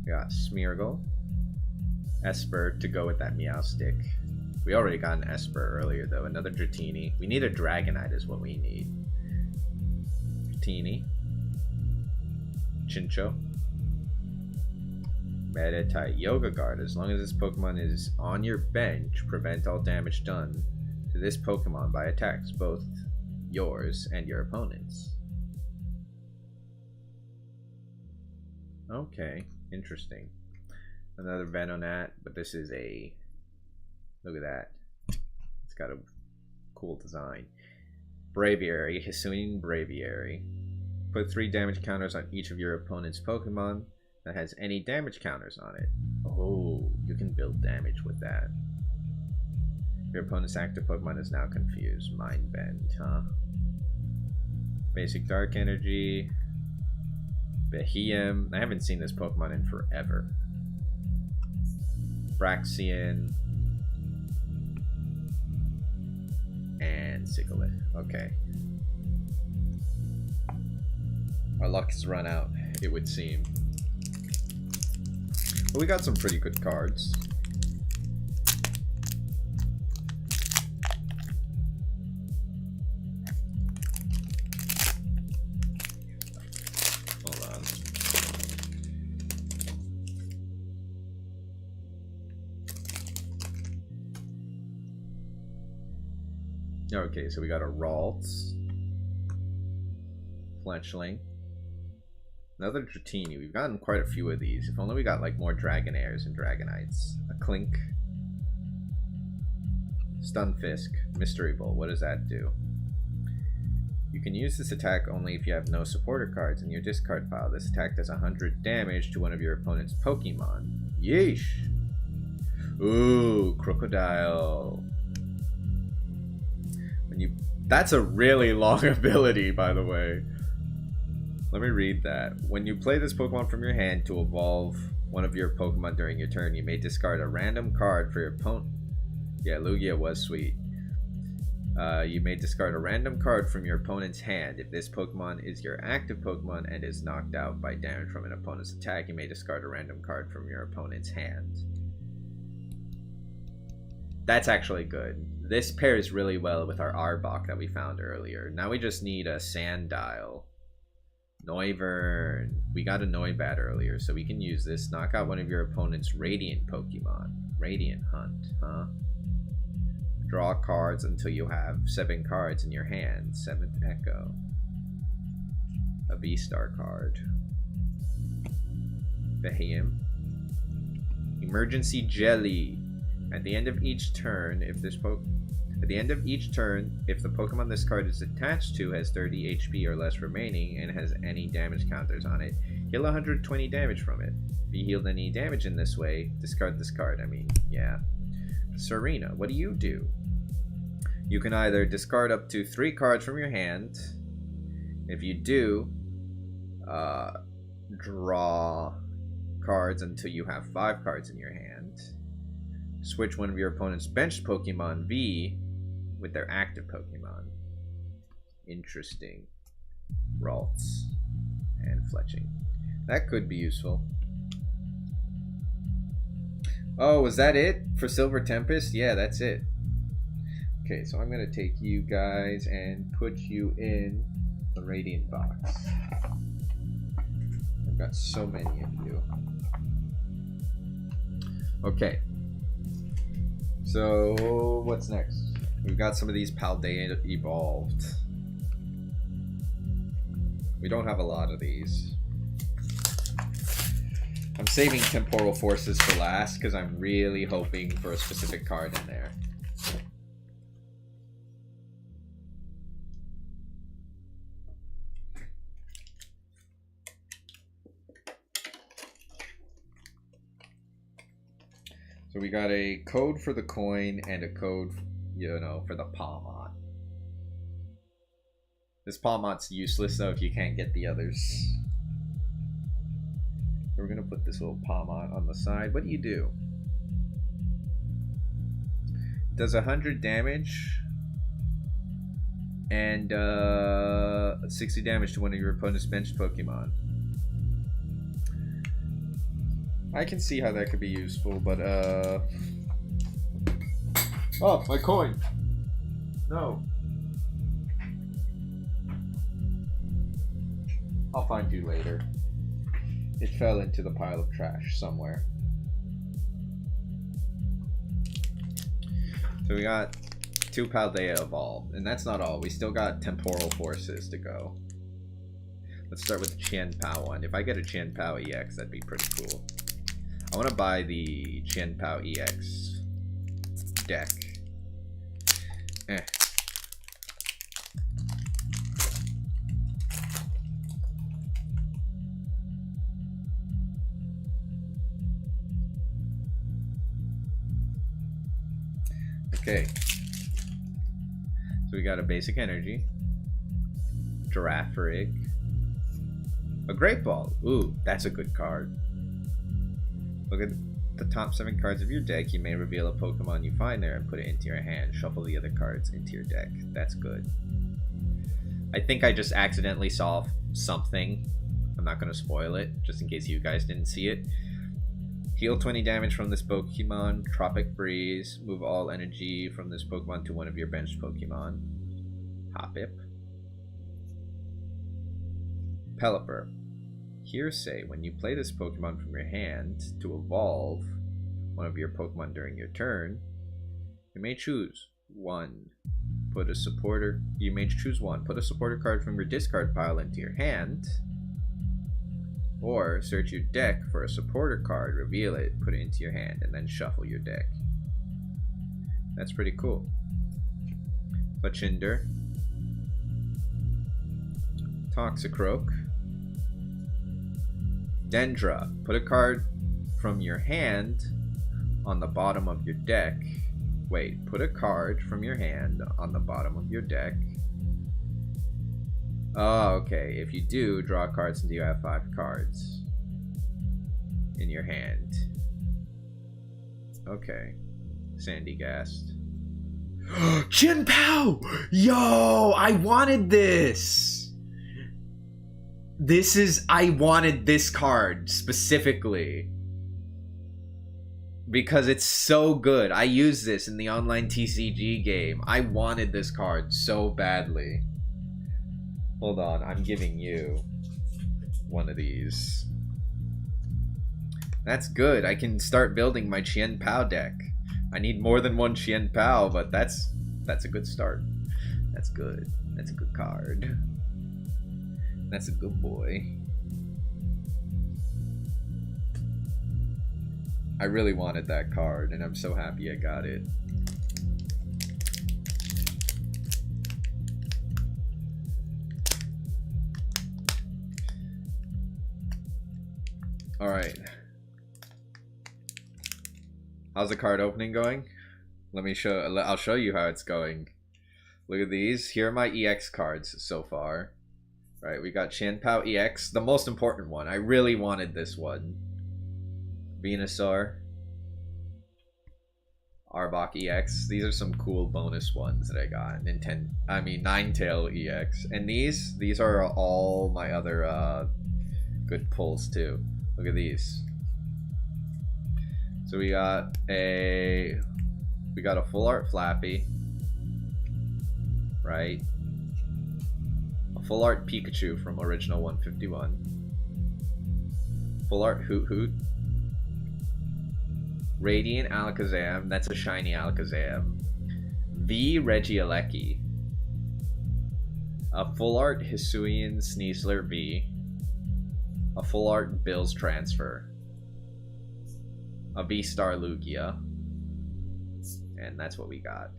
We got Smeargle. Esper to go with that Meowstic. We already got an Esper earlier though. Another Dratini. We need a Dragonite is what we need. Dratini. Chincho. Meditite. Yoga Guard. As long as this Pokemon is on your bench, prevent all damage done to this Pokemon by attacks, both yours and your opponent's. Okay, interesting. Another Venonat, but this is a... Look at that. It's got a cool design. Braviary, Hisuian Braviary. Put 3 damage counters on each of your opponent's Pokemon that has any damage counters on it. Oh, you can build damage with that. Your opponent's active Pokemon is now confused. Mind Bend, huh? Basic Dark Energy. Beheeyem. I haven't seen this Pokemon in forever. Braxian. And Sigilyph. Okay. Our luck has run out, it would seem. But we got some pretty good cards. Hold on. Okay, so we got a Ralts. Fletchling. Another Dratini. We've gotten quite a few of these. If only we got like more Dragonairs and Dragonites. A Clink. Stunfisk. Mystery Bolt. What does that do? You can use this attack only if you have no supporter cards in your discard pile. This attack does 100 damage to one of your opponent's Pokemon. Yeesh! Ooh, Crocodile. That's a really long ability, by the way. Let me read that. When you play this Pokemon from your hand to evolve one of your Pokemon during your turn, you may discard a random card for your opponent. Yeah, Lugia was sweet. You may discard a random card from your opponent's hand. If this Pokemon is your active Pokemon and is knocked out by damage from an opponent's attack, you may discard a random card from your opponent's hand. That's actually good. This pairs really well with our Arbok that we found earlier. Now we just need a Sandile. Noivern. We got a Noibat earlier, so we can use this. Knock out one of your opponent's Radiant Pokemon. Radiant Hunt, huh? Draw cards until you have 7 cards in your hand. 7th Echo. A V-Star card. Beheeyem. Emergency Jelly. At the end of each turn, if the Pokemon this card is attached to has 30 HP or less remaining and has any damage counters on it, heal 120 damage from it. If you healed any damage in this way, discard this card. I mean, yeah. Serena, what do? You can either discard up to 3 cards from your hand. If you do, draw cards until you have 5 cards in your hand. Switch one of your opponent's benched Pokemon V with their active Pokemon. Interesting. Ralts and Fletching. That could be useful. Oh, was that it for Silver Tempest? Yeah, that's it. Okay, so I'm going to take you guys and put you in the Radiant box. I've got so many of you. Okay. So, what's next? We've got some of these Paldea evolved. We don't have a lot of these. I'm saving Temporal Forces for last because I'm really hoping for a specific card in there. So we got a code for the coin and a code, for the Palmont. This Palmont's useless though if you can't get the others. So we're gonna put this little Palmont on the side. What do? It does 100 damage and 60 damage to one of your opponent's benched Pokemon. I can see how that could be useful, but oh, my coin! No. I'll find you later. It fell into the pile of trash somewhere. So we got 2 Paldea evolved, and that's not all. We still got temporal forces to go. Let's start with the Qianpao one. If I get a Qianpao EX, that'd be pretty cool. I want to buy the Qianpao EX deck. Okay. So we got a basic energy. Girafarig. A Great Ball. Ooh, that's a good card. Look at the top 7 cards of your deck. You may reveal a Pokemon you find there and put it into your hand. Shuffle the other cards into your deck. That's good. I think I just accidentally saw something. I'm not going to spoil it, just in case you guys didn't see it. Heal 20 damage from this Pokemon. Tropic Breeze. Move all energy from this Pokemon to one of your benched Pokemon. Hoppip. Pelipper. Hearsay. When you play this Pokemon from your hand to evolve one of your Pokemon during your turn, you may choose one. Put a supporter. You may choose one. Put a supporter card from your discard pile into your hand. Or search your deck for a supporter card, reveal it, put it into your hand, and then shuffle your deck. That's pretty cool. Lachinder. Toxicroak. Dendra. Put a card from your hand on the bottom of your deck. Wait, put a card from your hand on the bottom of your deck. Oh, okay. If you do, draw cards until you have 5 cards in your hand. Okay. Sandygast. Qianpao! Yo! I wanted this! I wanted this card specifically. Because it's so good. I use this in the online TCG game. I wanted this card so badly. Hold on, I'm giving you one of these. That's good. I can start building my Qianpao deck. I need more than one Qianpao, but that's a good start. That's good. That's a good card. That's a good boy. I really wanted that card, and I'm so happy I got it. Alright. How's the card opening going? I'll show you how it's going. Look at these. Here are my EX cards so far. Right, we got Qianpao EX, the most important one. I really wanted this one. Venusaur. Arbok EX. These are some cool bonus ones that I got. Ninetale EX. And these are all my other good pulls too. Look at these. So we got a full art Flappy, right? A full art Pikachu from original 151. Full art Hoot Hoot. Radiant Alakazam, that's a shiny Alakazam. V Regieleki. A full art Hisuian Sneasler V. A full art Bill's Transfer. A V-Star Lugia. And that's what we got.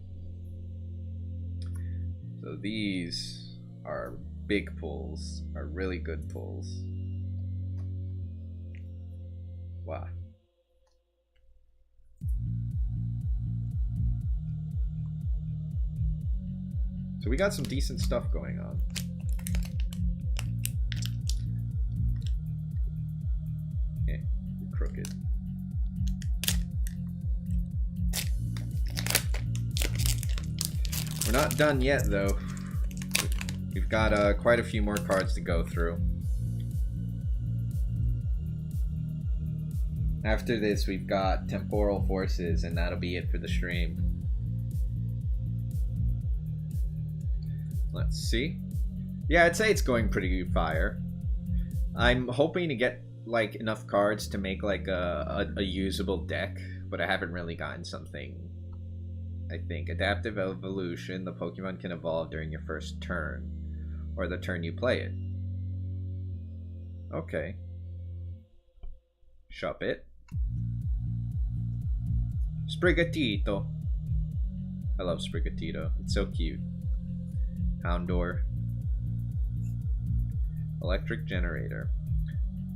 So these are big pulls, are really good pulls. Wow. So we got some decent stuff going on. Yeah, you're crooked. We're not done yet, though. We've got quite a few more cards to go through. After this, we've got Temporal Forces, and that'll be it for the stream. Let's see. Yeah, I'd say it's going pretty fire. I'm hoping to get like enough cards to make like a usable deck, but I haven't really gotten something. I think Adaptive Evolution. The Pokemon can evolve during your first turn, or the turn you play it. Okay. Shop it. Sprigatito. I love Sprigatito. It's so cute. Houndour. Electric Generator.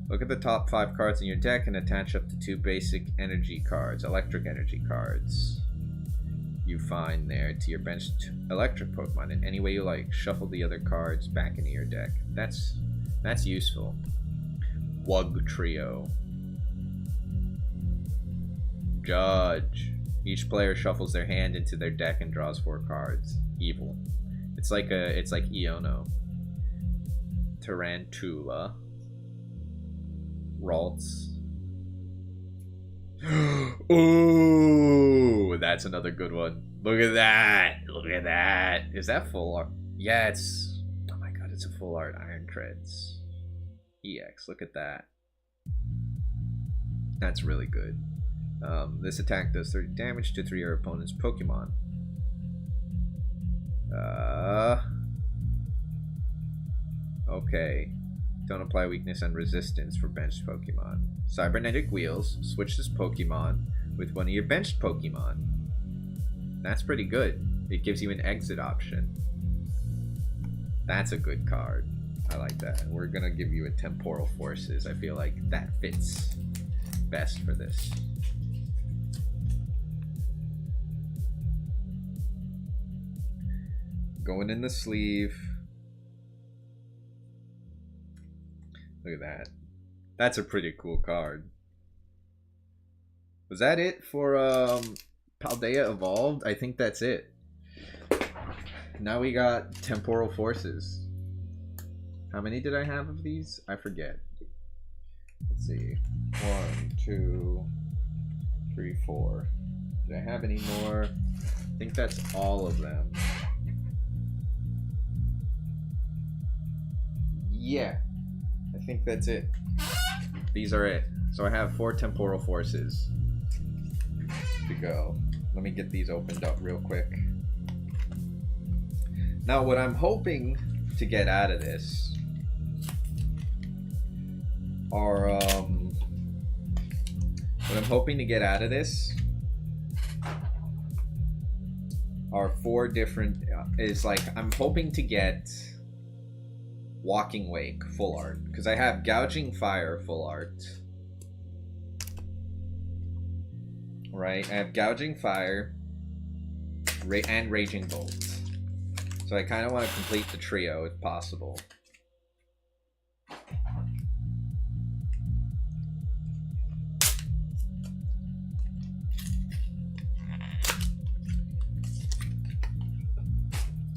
Look at the top 5 cards in your deck and attach up to 2 basic energy cards, electric energy cards you find there to your benched electric Pokemon in any way you like. Shuffle the other cards back into your deck. That's useful. Wug Trio. Judge. Each player shuffles their hand into their deck and draws 4 cards. Evil. It's like Iono. Tarantula. Ralts. Ooh, that's another good one. Look at that. Look at that. Is that full art? Yeah, it's... Oh my god, it's a full art. Iron Treads. EX. Look at that. That's really good. This attack does 30 damage to 3 of your opponent's Pokemon. Okay. Don't apply weakness and resistance for benched Pokemon. Cybernetic Wheels. Switch this Pokemon with one of your benched Pokemon. That's pretty good. It gives you an exit option. That's a good card. I like that. We're gonna give you a Temporal Forces. I feel like that fits best for this. Going in the sleeve. Look at that. That's a pretty cool card. Was that it for Paldea Evolved? I think that's it. Now we got Temporal Forces. How many did I have of these? I forget. Let's see. 1, 2, 3, 4. Did I have any more? I think that's all of them. Yeah. I think that's it. These are it. So I have 4 Temporal Forces to go. Let me get these opened up real quick. Now what I'm hoping to get out of this are are 4 different I'm hoping to get Walking Wake full art, because I have Gouging Fire full art, right? I have Gouging Fire and Raging Bolt, so I kind of want to complete the trio if possible.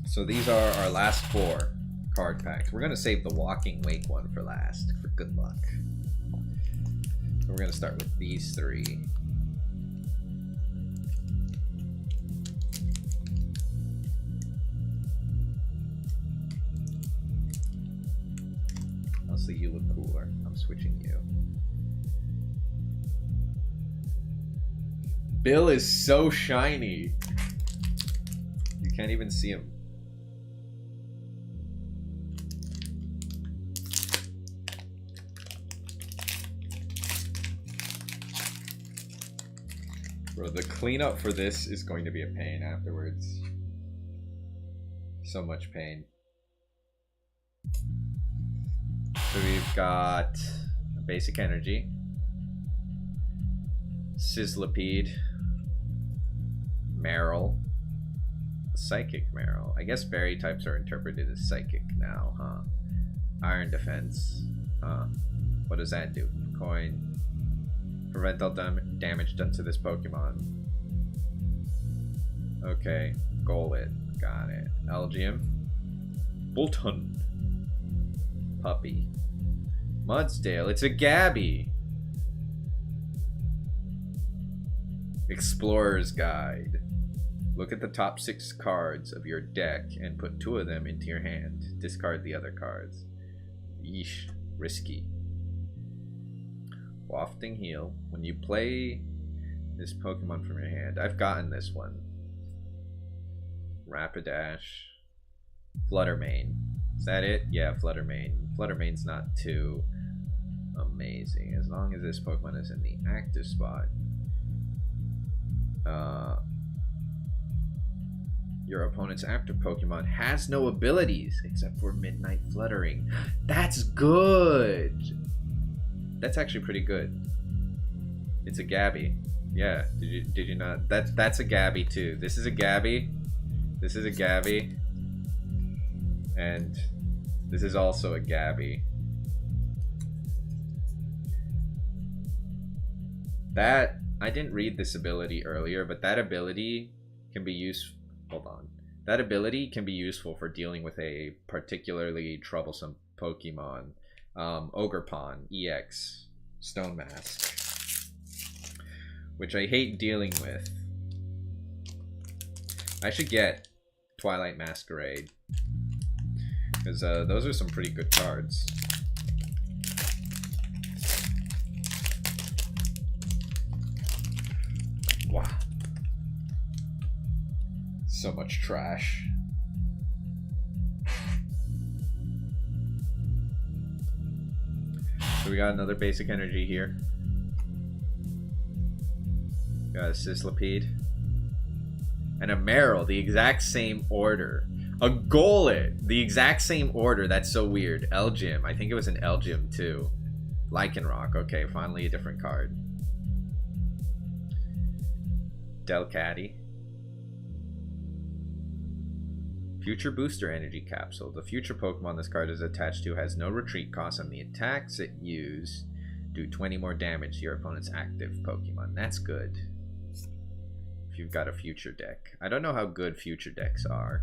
So these are our last 4 card packs. We're gonna save the Walking Wake one for last, for good luck. So we're gonna start with these 3. Honestly, you look cooler. I'm switching you. Bill is so shiny. You can't even see him. Bro, the cleanup for this is going to be a pain afterwards. So much pain. So we've got a Basic Energy, Sizzlipede, Marill, Psychic Marill. I guess Fairy types are interpreted as Psychic now, huh? Iron Defense, huh? What does that do? Coin. Prevent all damage done to this Pokemon. Okay. Golett. Got it. Elgyem. Boltund. Puppy. Mudsdale. It's a Gabby. Explorer's Guide. Look at the top 6 cards of your deck and put 2 of them into your hand. Discard the other cards. Yeesh. Risky. Wafting Heal. When you play this Pokemon from your hand, I've gotten this one. Rapidash. Fluttermane. Is that it? Yeah, Fluttermane. Fluttermane's not too amazing. As long as this Pokemon is in the active spot. Your opponent's active Pokemon has no abilities except for Midnight Fluttering. That's good! That's actually pretty good. It's a Gabby. Yeah, did you not? That's a Gabby too. This is a Gabby. This is a Gabby. And this is also a Gabby. That, I didn't read this ability earlier, but that ability can be used. Hold on. That ability can be useful for dealing with a particularly troublesome Pokemon. Ogerpon EX Stone Mask, which I hate dealing with. I should get Twilight Masquerade, because those are some pretty good cards. Wow. So much trash. So we got another basic energy here. Got a Sislipede. And a Meryl, the exact same order. A Golett, the exact same order. That's so weird. Elgym, I think it was an Elgym too. Lycanroc, okay, finally a different card. Delcatty. Future Booster Energy Capsule. The future Pokemon this card is attached to has no retreat cost, and the attacks it use do 20 more damage to your opponent's active Pokemon. That's good. If you've got a future deck. I don't know how good future decks are.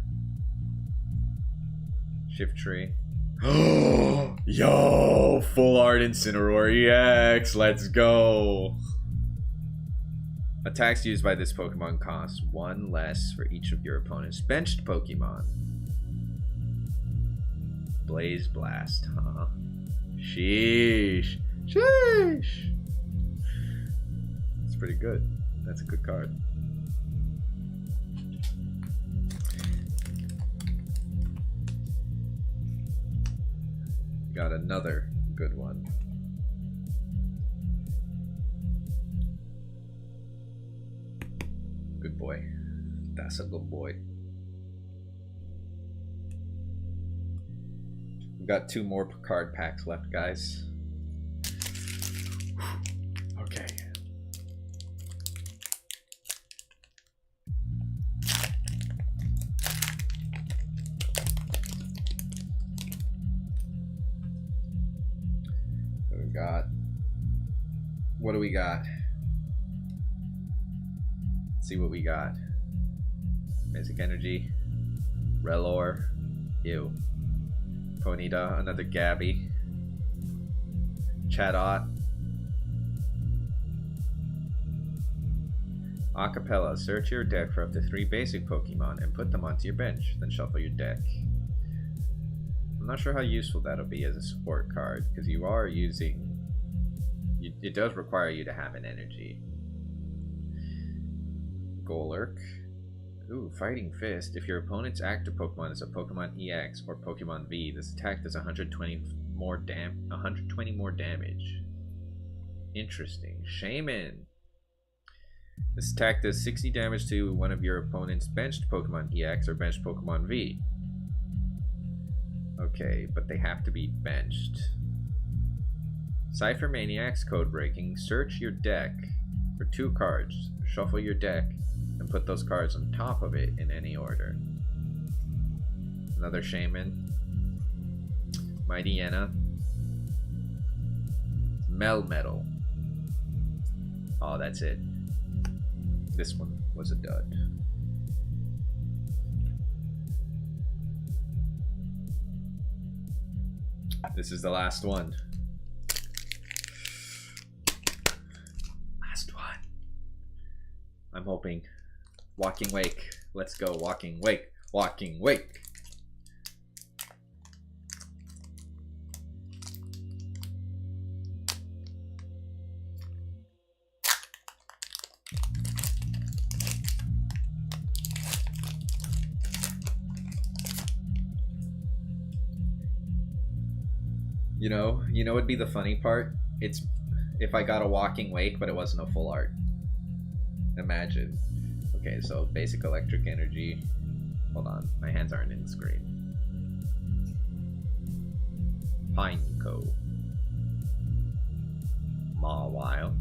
Shiftry. Yo! Full Art Incineroar EX! Let's go! Attacks used by this Pokemon cost 1 less for each of your opponent's benched Pokemon. Blaze Blast, huh? Sheesh. Sheesh. It's pretty good. That's a good card. Got another good one. Good boy. That's a good boy. We've got 2 more card packs left, guys. Okay. We got. What do we got? See what we got. Basic Energy, Relor, ew. Ponyta, another Gabby, Chatot, Acapella. Search your deck for up to 3 basic Pokemon and put them onto your bench, then shuffle your deck. I'm not sure how useful that'll be as a support card, because you are using, it does require you to have an energy. Golurk. Ooh, Fighting Fist. If your opponent's active Pokemon is a Pokemon EX or Pokemon V, this attack does 120 more damage. Interesting. Shaman. This attack does 60 damage to one of your opponent's benched Pokemon EX or benched Pokemon V. Okay, but they have to be benched. Cypher Maniac's Code Breaking. Search your deck for 2 cards. Shuffle your deck and put those cards on top of it in any order. Another Shaman. Mightyena. Melmetal. Oh, that's it. This one was a dud. This is the last one. Last one. I'm hoping. Walking Wake. Let's go. Walking Wake. Walking Wake. You know what'd be the funny part? It's if I got a Walking Wake, but it wasn't a full art. Imagine. Okay, so basic electric energy. Hold on, my hands aren't in the screen. Pineco. Mawile.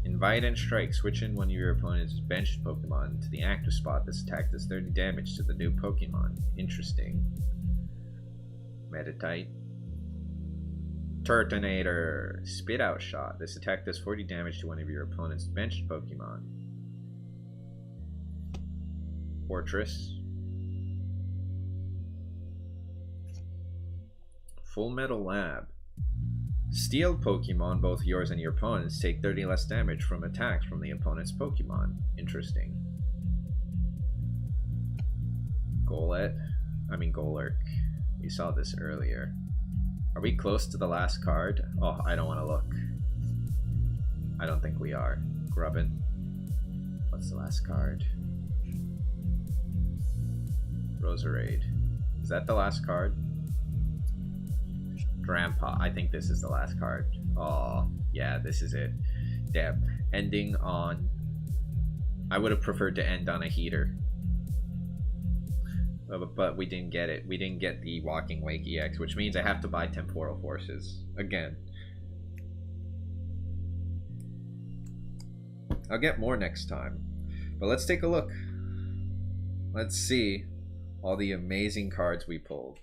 Invite and strike. Switch in one of your opponent's benched Pokemon to the active spot. This attack does 30 damage to the new Pokemon. Interesting. Meditite. Turtonator. Spit out shot. This attack does 40 damage to one of your opponent's benched Pokemon. Fortress. Full Metal Lab. Steel Pokemon, both yours and your opponent's, take 30 less damage from attacks from the opponent's Pokemon. Interesting. Golurk. We saw this earlier. Are we close to the last card? Oh, I don't want to look. I don't think we are. Grubbin. What's the last card? Roserade. Is that the last card? Grandpa. I think this is the last card. Oh, yeah, this is it. Damn. Ending on... I would have preferred to end on a heater. But we didn't get it. We didn't get the Walking Wake EX, which means I have to buy Temporal Forces. Again. I'll get more next time. But let's take a look. Let's see all the amazing cards we pulled.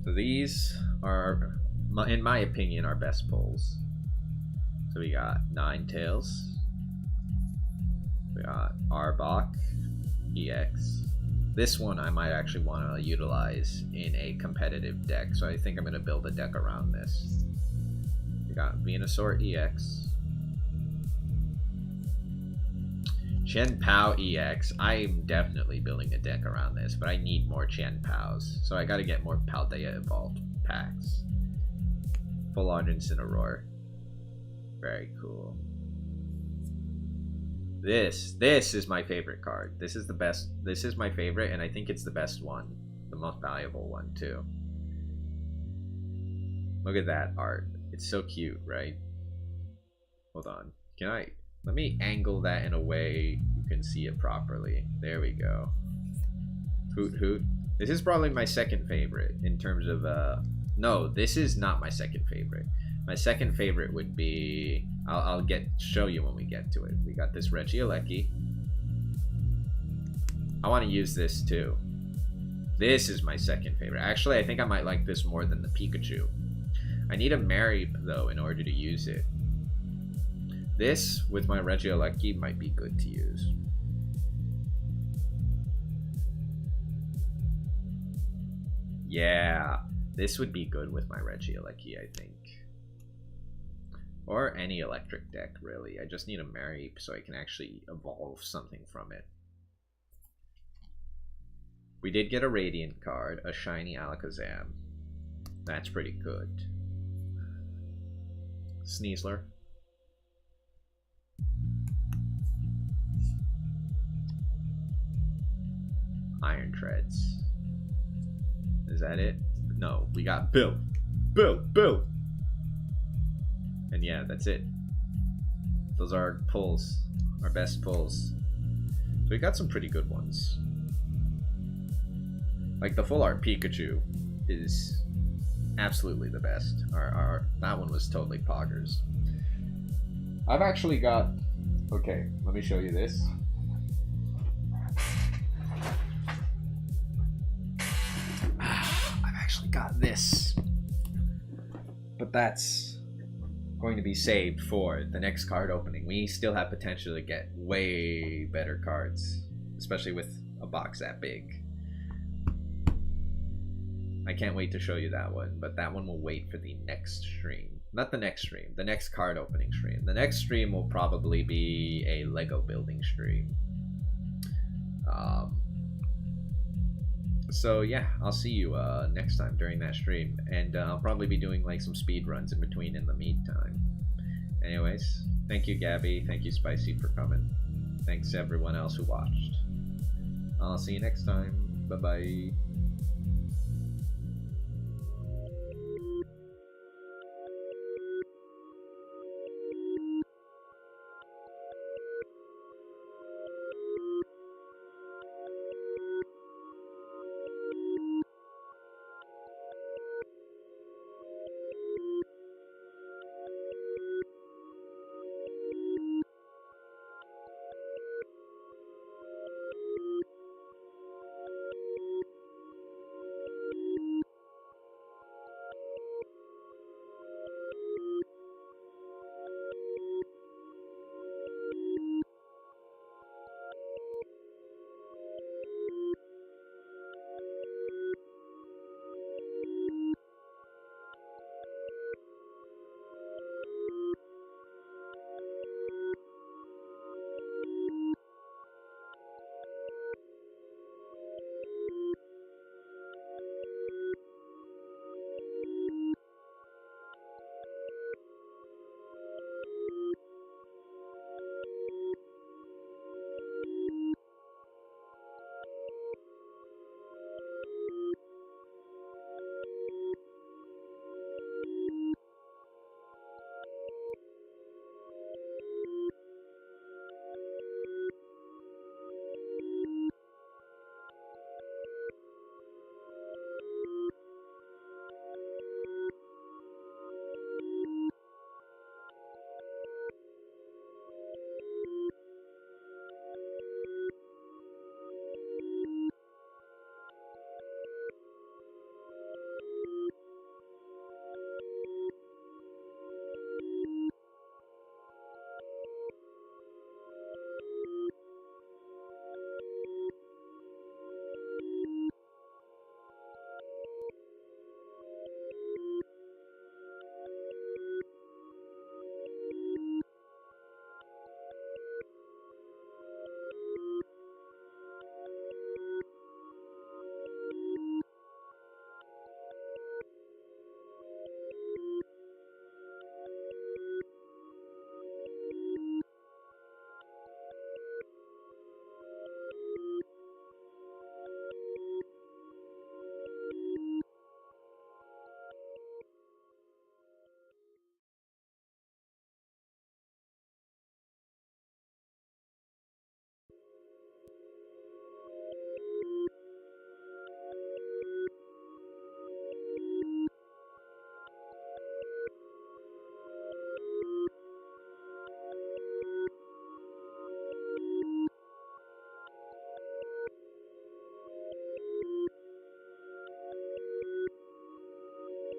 So these are, in my opinion, our best pulls. So we got Ninetales, we got Arbok EX. This one I might actually want to utilize in a competitive deck, so I think I'm going to build a deck around this. We got Venusaur EX, Chien-Pao EX. I'm definitely building a deck around this, but I need more Chien-Paos, so I got to get more Paldea Evolved packs. Full Art Incineroar. Very cool. This is my favorite card. This is the best. This is my favorite, and I think it's the best one. The most valuable one, too. Look at that art. It's so cute, right? Hold on. Let me angle that in a way you can see it properly. There we go. Hoot Hoot. This is probably my second favorite in terms of, no, this is not my second favorite. My second favorite would be, I'll show you when we get to it. We got this Regieleki. I want to use this too. This is my second favorite. Actually, I think I might like this more than the Pikachu. I need a Mareep though in order to use it. This with my Regieleki might be good to use. Yeah, this would be good with my Regieleki, I think. Or any electric deck, really. I just need a Mareep so I can actually evolve something from it. We did get a Radiant card, a shiny Alakazam. That's pretty good. Sneasler. Iron Treads. Is that it? No, we got Bill. And yeah, that's it. Those are our pulls, our best pulls. So we got some pretty good ones. Like the full art Pikachu is absolutely the best. That one was totally poggers. I've actually got, okay, let me show you this. I've actually got this, but that's going to be saved for the next card opening. We still have potential to get way better cards, especially with a box that big. I can't wait to show you that one, but that one will wait for the next stream. Not the next stream, the next card opening stream. The next stream will probably be a Lego building stream. So yeah, I'll see you next time during that stream, and I'll probably be doing like some speed runs in between in the meantime. Anyways, thank you Gabby, thank you Spicy for coming. Thanks to everyone else who watched. I'll see you next time. Bye bye.